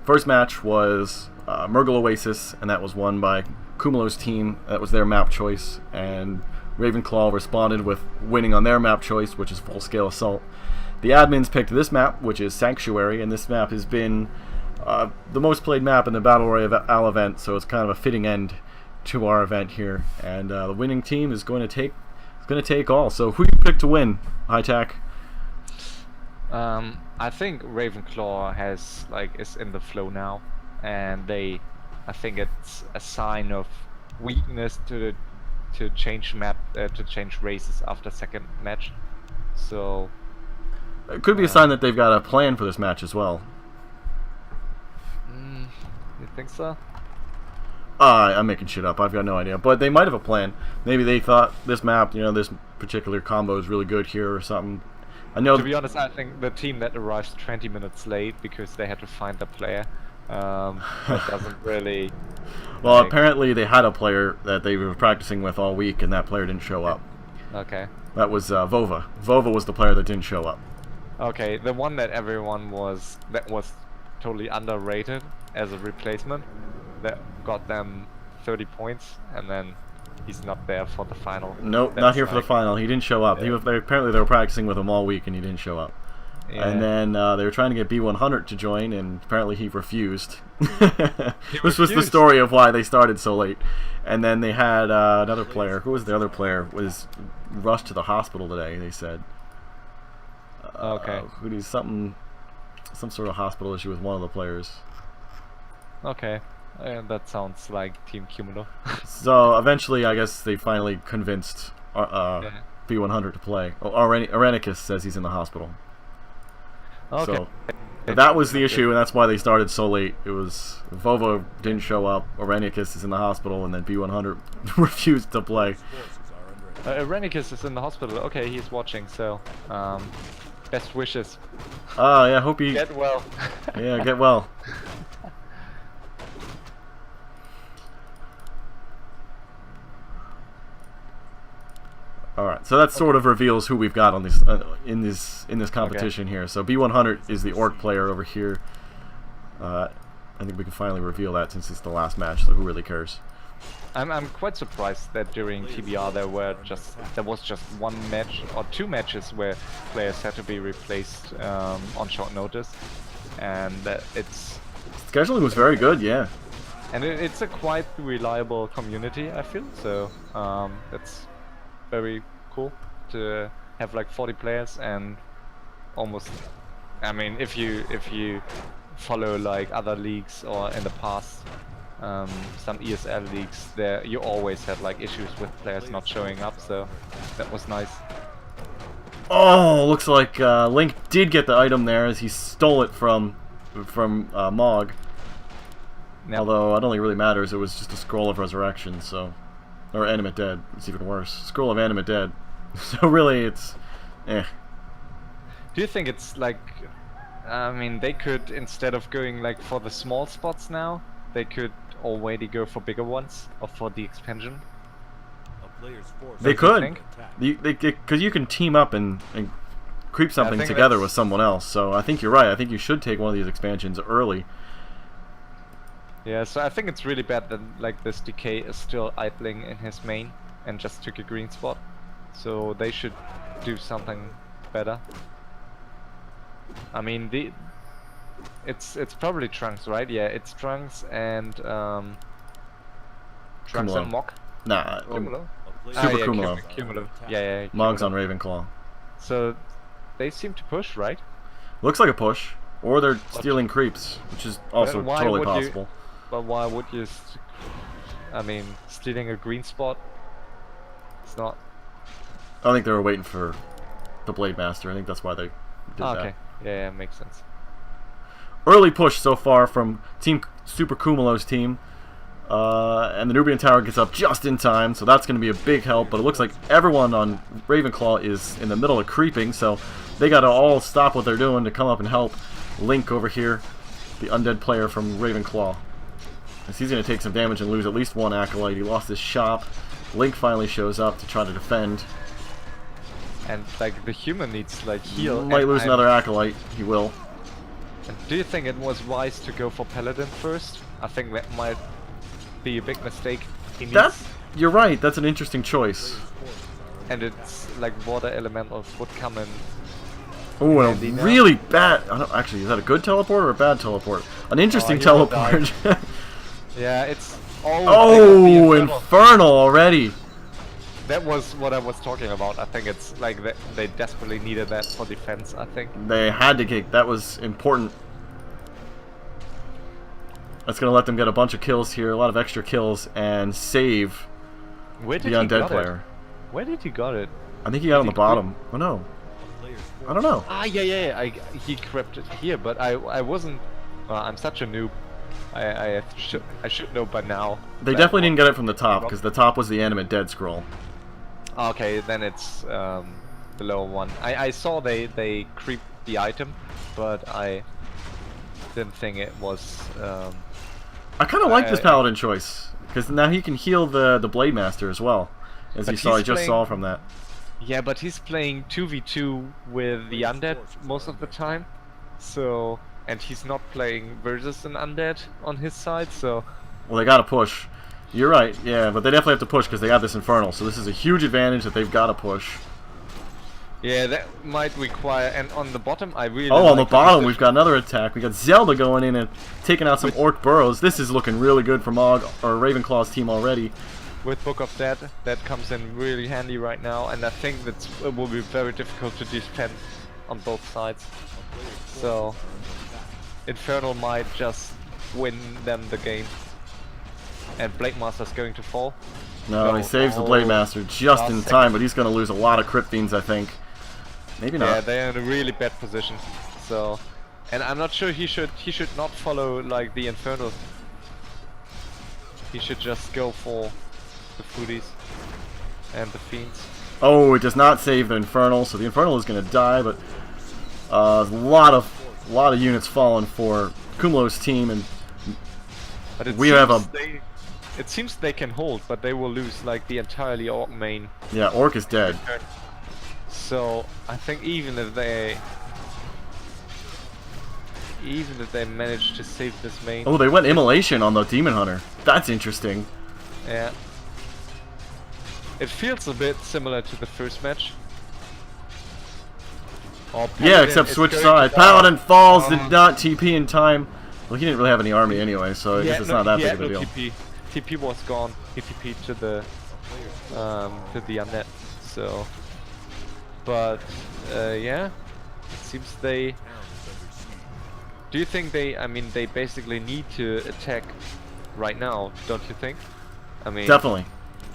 First match was Murgle Oasis, and that was won by Kumulo's team. That was their map choice, and Ravenclaw responded with winning on their map choice, which is Full Scale Assault. The admins picked this map, which is Sanctuary, and this map has been the most played map in the Battle Royale event, so it's kind of a fitting end to our event here. And the winning team is going to take all. So who do you pick to win, High Tech? I think Ravenclaw is in the flow now, and I think it's a sign of weakness to change races after second match. So it could be a sign that they've got a plan for this match as well. You think so? I'm making shit up. I've got no idea, but they might have a plan. Maybe they thought this map, this particular combo is really good here or something. I know. To be honest, I think the team that arrives 20 minutes late because they had to find a player, that doesn't really. Well, apparently they had a player that they were practicing with all week, and that player didn't show up. Okay. That was Vova. Vova was the player that didn't show up. Okay, the one that was totally underrated as a replacement, that got them 30 points, and then he's not there for the final. Nope, not here for the final. He didn't show up. Yeah. Apparently they were practicing with him all week, and he didn't show up. Yeah. And then they were trying to get B100 to join, and apparently he refused. This was the story of why they started so late. And then they had another player. Who was the other player? Was rushed to the hospital today, they said. Okay. Some sort of hospital issue with one of the players. Okay. That sounds like Team Cumulo. So eventually, I guess they finally convinced B100 to play. Oh, Arenicus says he's in the hospital. Okay. So that was the issue, and that's why they started so late. It was Vova didn't show up, Arenicus is in the hospital, and then B100 refused to play. Arenicus is in the hospital. Okay, he's watching. So, best wishes. Yeah, hope you get well. Yeah, get well. All right, so that sort of reveals who we've got on this in this competition here. So B100 is the orc player over here. I think we can finally reveal that since it's the last match. So who really cares? I'm quite surprised that during TBR there was just one match or two matches where players had to be replaced on short notice, and scheduling was very good, yeah. And it's a quite reliable community, I feel. So that's very cool to have like 40 players and almost. I mean, if you follow like other leagues or in the past. Some ESL leagues, there you always had like issues with players not showing up, so that was nice. Oh, looks like Link did get the item there as he stole it from Mog. Yep. Although I don't think it really matters. It was just a scroll of resurrection, so or animate dead. It's even worse. Scroll of animate dead. So really, it's eh. Do you think it's like? I mean, they could, instead of going like for the small spots now, they could already go for bigger ones or for the expansion. They could, because you can team up and creep something together with someone else. So I think you're right. I think you should take one of these expansions early. Yeah, so I think it's really bad that like this Decay is still idling in his main and just took a green spot. So they should do something better. I mean, it's probably Trunks, right? Yeah, it's Trunks and Trunks Cumulo. and Mog. Nah, Cumulo. Super Cumulo. Cumulo. Yeah. Mog's on Ravenclaw. So they seem to push, right? Looks like a push, or they're stealing creeps, which is also totally possible. But why would you? I mean, stealing a green spot. It's not. I think they were waiting for the Blade Master. I think that's why they did that. Okay. Yeah, makes sense. Early push so far from Team Super Cumulo's team. And the Nubian Tower gets up just in time, so that's going to be a big help. But it looks like everyone on Ravenclaw is in the middle of creeping, so they got to all stop what they're doing to come up and help Link over here, the undead player from Ravenclaw. As he's going to take some damage and lose at least one acolyte. He lost his shop. Link finally shows up to try to defend. And like the human needs like heal. Might lose another acolyte. He will. Do you think it was wise to go for Paladin first? I think that might be a big mistake. You're right, that's an interesting choice. And it's like water elementals would come in Oh, and Handy a now. really bad... I don't, actually, is that a good teleport or a bad teleport? An interesting he will teleport. Yeah, it's... Oh, they got the Oh, Infernal. Infernal already. That was what I was talking about. I think it's like they desperately needed that for defense, I think. They had to kick. That was important. That's going to let them get a bunch of kills here, a lot of extra kills, and save Where the did he undead got player. it? Where did he got it? I think he got it on Did the he bottom. Oh no, A player's I don't know. Ah, yeah. He crept it here, but I wasn't... Well, I'm such a noob. I should know by now. They that definitely one- didn't get it from the top, because the top was the animate dead scroll. Okay, then it's the lower one. I saw they creeped the item, but I didn't think it was... I kind of like this I- paladin choice, because now he can heal the Blade Master as well, as But you saw. I he's just playing- saw from that. Yeah, but he's playing 2v2 with the undead most of the time, so... And he's not playing versus an undead on his side, so... Well, they got to push. You're right, yeah, but they definitely have to push because they got this Infernal, so this is a huge advantage that they've got to push. Yeah, that might require... And on the bottom, I really Oh, on the like bottom, decision we've got another attack. We got Zelda going in and taking out some Orc Burrows. This is looking really good for Mog or Ravenclaw's team already. with Book of Dead. That comes in really handy right now, and I think it will be very difficult to defend on both sides. So... Infernal might just win them the game. And Blade Master's going to fall. No, he saves the Blade Master just in time, but he's going to lose a lot of Crypt Fiends, I think. Maybe Yeah, not. they're in a really bad position. So, and I'm not sure he should not follow like the Infernal. He should just go for the foodies and the fiends. Oh, it does not save the Infernal, so the Infernal is going to die, but a lot of units falling for Kumlo's team, and But it we seems have a... it seems they can hold, but they will lose like the entirely Orc main. Yeah, Orc is dead. So I think even if they manage to save this main, Oh, they went Immolation on the Demon Hunter. That's interesting. yeah, it feels a bit similar to the first match. Or Yeah, Paladin except is switch going side. to- Paladin falls, did not TP in time. Well, he didn't really have any army anyway, so I He guess had it's no- not that he big had of a no deal. TP. TP was gone. He TP'd to the unnet. So, but yeah, it seems they. Do you think they? I mean, they basically need to attack right now, don't you think? I mean, Definitely.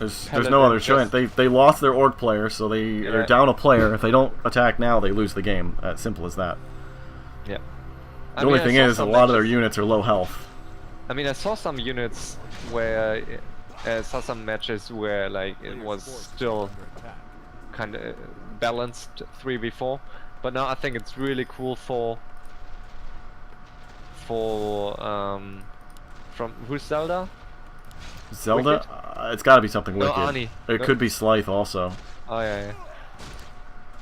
There's no Paladin other choice. just- They lost their Orc player, so they're Yeah. down a player. If they don't attack now, they lose the game. As simple as that. yeah. The only thing is, a lot of their units are low health. I mean, I saw some units where saw some matches where like it was still kind of balanced 3v4, but now I think it's really cool for from who's Zelda? Zelda? Wicked? It's got to be something No, wicked. Ani. It No. could be Slythe also. Oh yeah.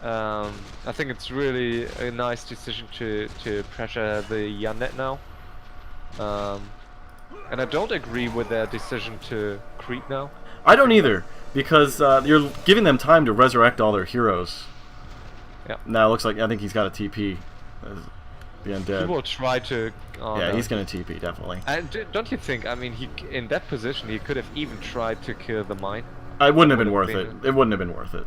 I think it's really a nice decision to pressure the Yannet now. And I don't agree with their decision to creep now. I don't either, because you're giving them time to resurrect all their heroes. Yeah. Now it looks like I think he's got a TP. The He undead. will try to. Oh, Yeah, no. he's gonna TP definitely. And don't you think? I mean, he in that position he could have even tried to kill the mine. It wouldn't have been worth would've it. been- It wouldn't have been worth it.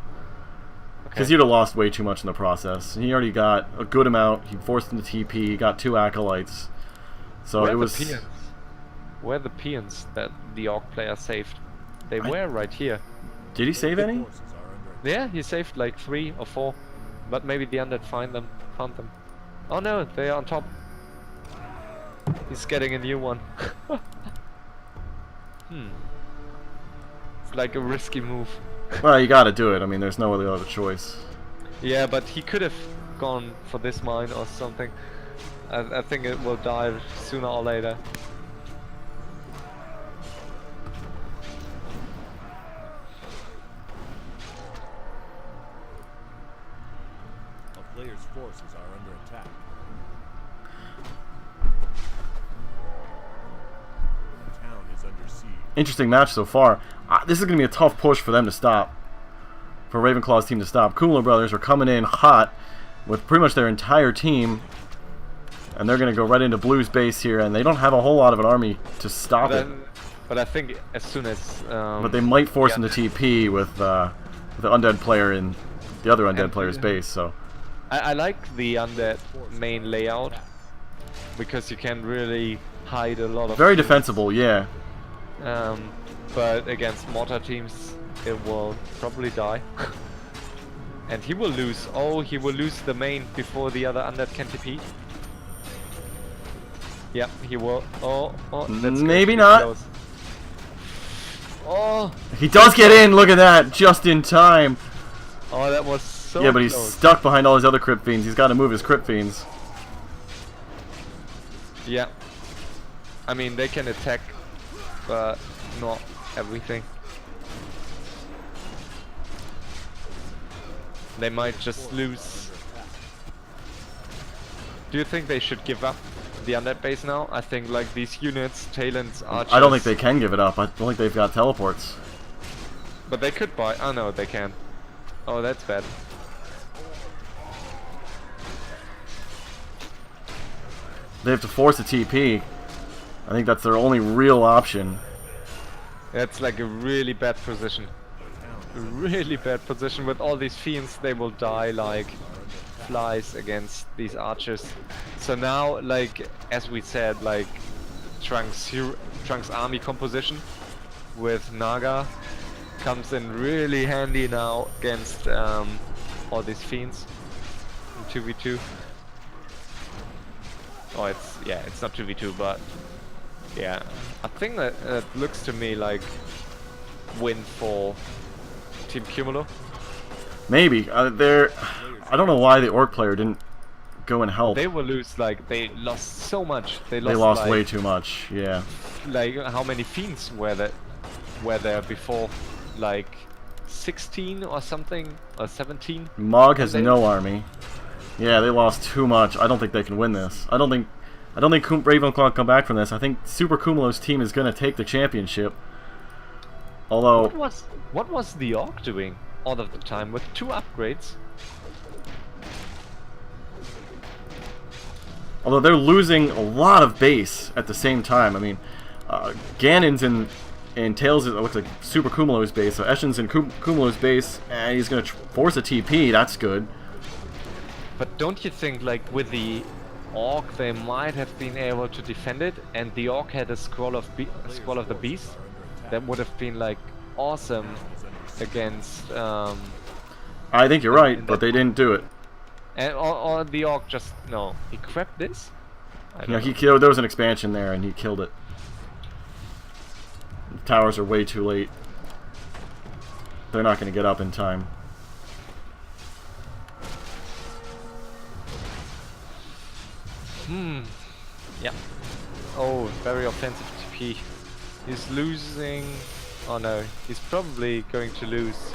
Because Okay. you'd have lost way too much in the process. He already got a good amount. He forced him to TP. He got 2 acolytes. So Where it are was. the peons? Where are the peons that the Orc player saved? They were right here. Did he save any? Forces are under Yeah, he saved like 3 or 4, but maybe the undead found them. Oh no, they are on top. He's getting a new one. It's like a risky move. Well, you gotta do it. I mean, there's no other choice. Yeah, but he could have gone for this mine or something. I think it will die sooner or later. A player's forces are under attack. The town is under siege. Interesting match so far. This is gonna be a tough push for them to stop. For Ravenclaw's team to stop. Kumlo brothers are coming in hot. with pretty much their entire team, and they're going to go right into Blue's base here, and they don't have a whole lot of an army to stop it. But I think as soon as... but they might force him to TP with the undead player in the other undead player's base, so... I like the undead main layout, because you can really hide a lot of... Very things. defensible, yeah. But against mortar teams, it will probably die. And he will lose. Oh, he will lose the main before the other undead can TP. Yeah, he will. Oh, that's maybe not. close. Oh, He does get in, look at that, just in time. oh, that was so Yeah, but he's close. stuck behind all his other Crypt Fiends. He's got to move his Crypt Fiends. Yeah. I mean, they can attack, but not everything. They might just lose. Do you think they should give up the undead base now? I think like these units, Talents, Archers... I don't think they can give it up. I don't think they've got teleports. But they could buy... Oh no, they can. Oh, that's bad. They have to force a TP. I think that's their only real option. That's like a really bad position. A really bad position. With all these fiends, they will die like flies against these archers. So now, like, as we said, like, Trunks' army composition with Naga comes in really handy now against all these fiends in 2v2. Oh, it's not 2v2, but yeah, I think that looks to me like win for Team Cumulo. Maybe. I don't know why the Orc player didn't go and help. They will lose, like, they lost so much. They They lost lost like, way too much, yeah. like, how many fiends were there before? Like 16 or something, or 17? Mog has no army. Yeah, they lost too much. I don't think they can win this. I don't think Ravenclaw can come back from this. I think Super Cumulo's team is going to take the championship. Although... What was the Orc doing all of the time with 2 upgrades? Although they're losing a lot of base at the same time. I mean, Ganon's in Tails, it looks like Super Cumulo's base. So Eshin's in Cumulo's base, and he's going to force a TP. That's good. But don't you think, like, with the Orc, they might have been able to defend it, and the Orc had a Scroll of the Beast? That would have been, like, awesome against... I think you're right, but they didn't do it. And or the Orc just... No, he crept this? I don't know. There was an expansion there, and he killed it. The towers are way too late. They're not going to get up in time. Yeah. Oh, very offensive TP. He's losing... Oh no, he's probably going to lose.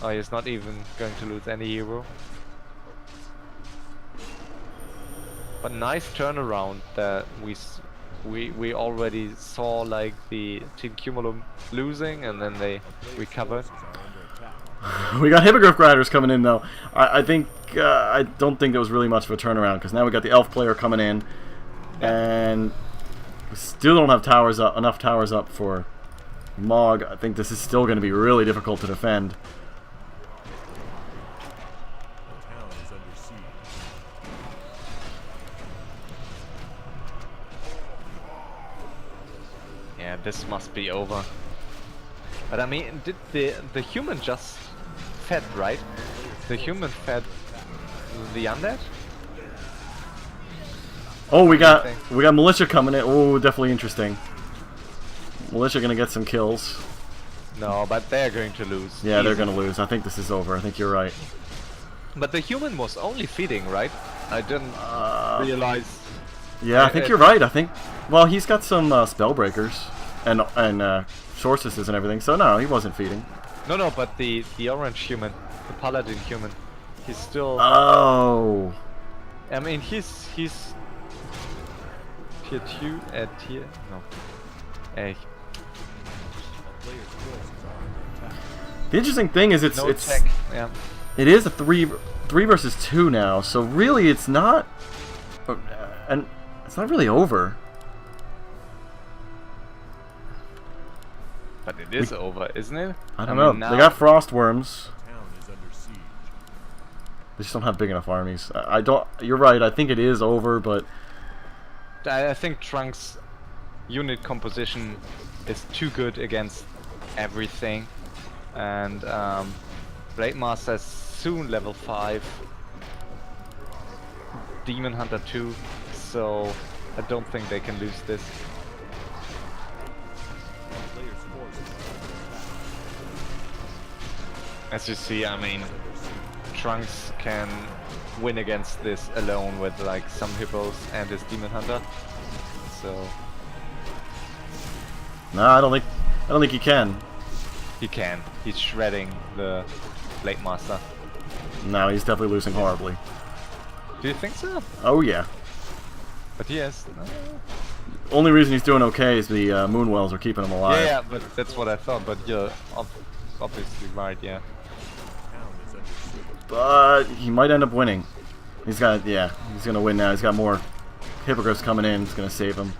Oh, he's not even going to lose any hero. But nice turnaround that we already saw, like, the Team Cumulo losing, and then they recovered. We got Hippogriff Riders coming in, though. I don't think there was really much of a turnaround, because now we got the Elf player coming in, and we still don't have enough towers up for Mog. I think this is still going to be really difficult to defend. Yeah, this must be over. But I mean, did the human just fed, right? The human fed the undead? Oh, we got Militia coming in. Oh, definitely interesting. Militia gonna get some kills. No, but they're going to lose. Yeah, they're easily. gonna lose. I think this is over. I think you're right. But the human was only feeding, right? I didn't realize. Yeah, I think you're right. I think. Well, he's got some spell breakers and sorceresses and everything. So no, he wasn't feeding. No, but the orange human, the paladin human, he's still. Oh. I mean, he's tier 2 tier no. The interesting thing is No it's tech. Yeah. It is a 3 versus 2 now, so really it's not, and it's not really over. But it is over, isn't it? I don't know. mean, They got frost worms. Town is under siege. They just don't have big enough armies. I don't. You're right. I think it is over, but I think Trunks' unit composition is too good against everything, and Blade Master is soon level 5, Demon Hunter 2, so I don't think they can lose this. Players' forces are As you see, I mean, Trunks can win against this alone with like some hippos and his Demon Hunter, so no, I don't think he can. he can. He's shredding the Blade Master. No, he's definitely losing horribly. Do you think so? Oh yeah. But yes. Only reason he's doing okay is the Moonwells are keeping him alive. Yeah, but that's what I thought. But you're obviously right. Yeah. town is under siege. But he might end up winning. He's gonna win now. He's got more hippogriffs coming in. It's gonna save him.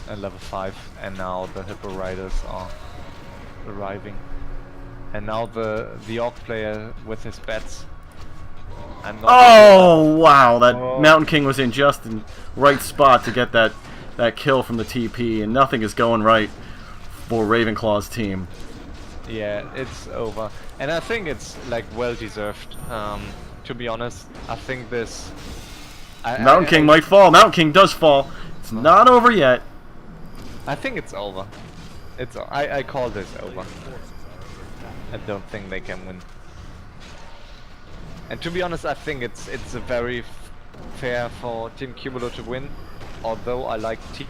And level 5, and now the hippo riders are arriving. And now the orc player with his bats. I'm not Oh wow! That Oh. Mountain King was in just the right spot to get that kill from the TP, and nothing is going right for Ravenclaw's team. Yeah, it's over, and I think it's like well deserved. To be honest, I think this. Mountain King might fall. Mountain King does fall. It's not over yet. I think it's over. I call this over. Forces are under attack. I don't think they can win. And to be honest, I think it's a very fair for Team Cumulo to win. Although I like Team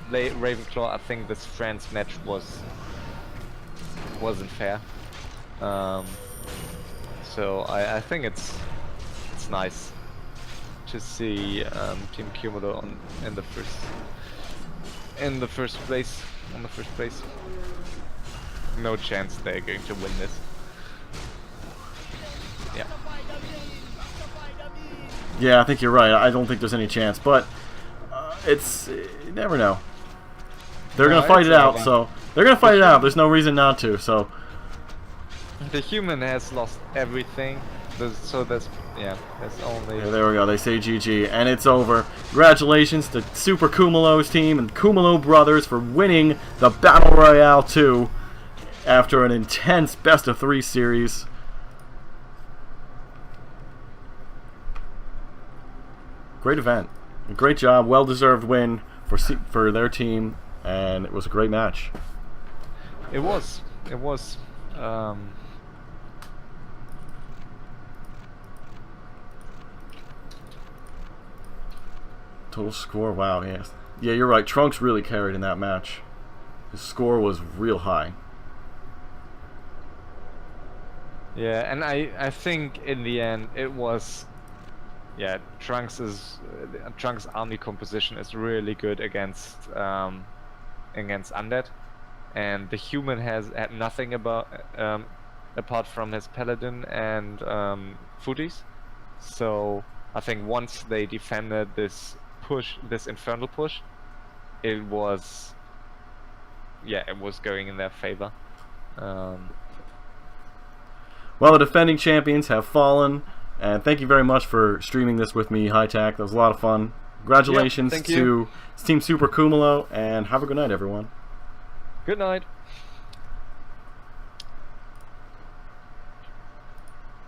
Ravenclaw, I think this France match wasn't fair. So I think it's nice to see Team Cumulo in the first place. No chance they're going to win this. Yeah. Yeah, I think you're right. I don't think there's any chance, but you never know. They're No, gonna fight it's it out, over. so they're gonna fight it out. There's no reason not to. So The human has lost everything. There's only. yeah, there we go. They say GG, and it's over. Congratulations to Super Cumulo's team and Cumulo Brothers for winning the Battle Royale 2 after an intense best-of-3 series. Great event. Great job. Well-deserved win for their team, and it was a great match. It was. Total score, wow, yes. Yeah, you're right. Trunks really carried in that match. His score was real high. Yeah, and I think in the end it was. Yeah, Trunks' army composition is really good against undead, and the human had nothing apart from his paladin and footies. So I think once they defended this infernal push, it was going in their favor. Well, the defending champions have fallen, and thank you very much for streaming this with me, High-Tac. That was a lot of fun. Congratulations thank to you. Team Super Cumulo, and have a good night, everyone. Good night.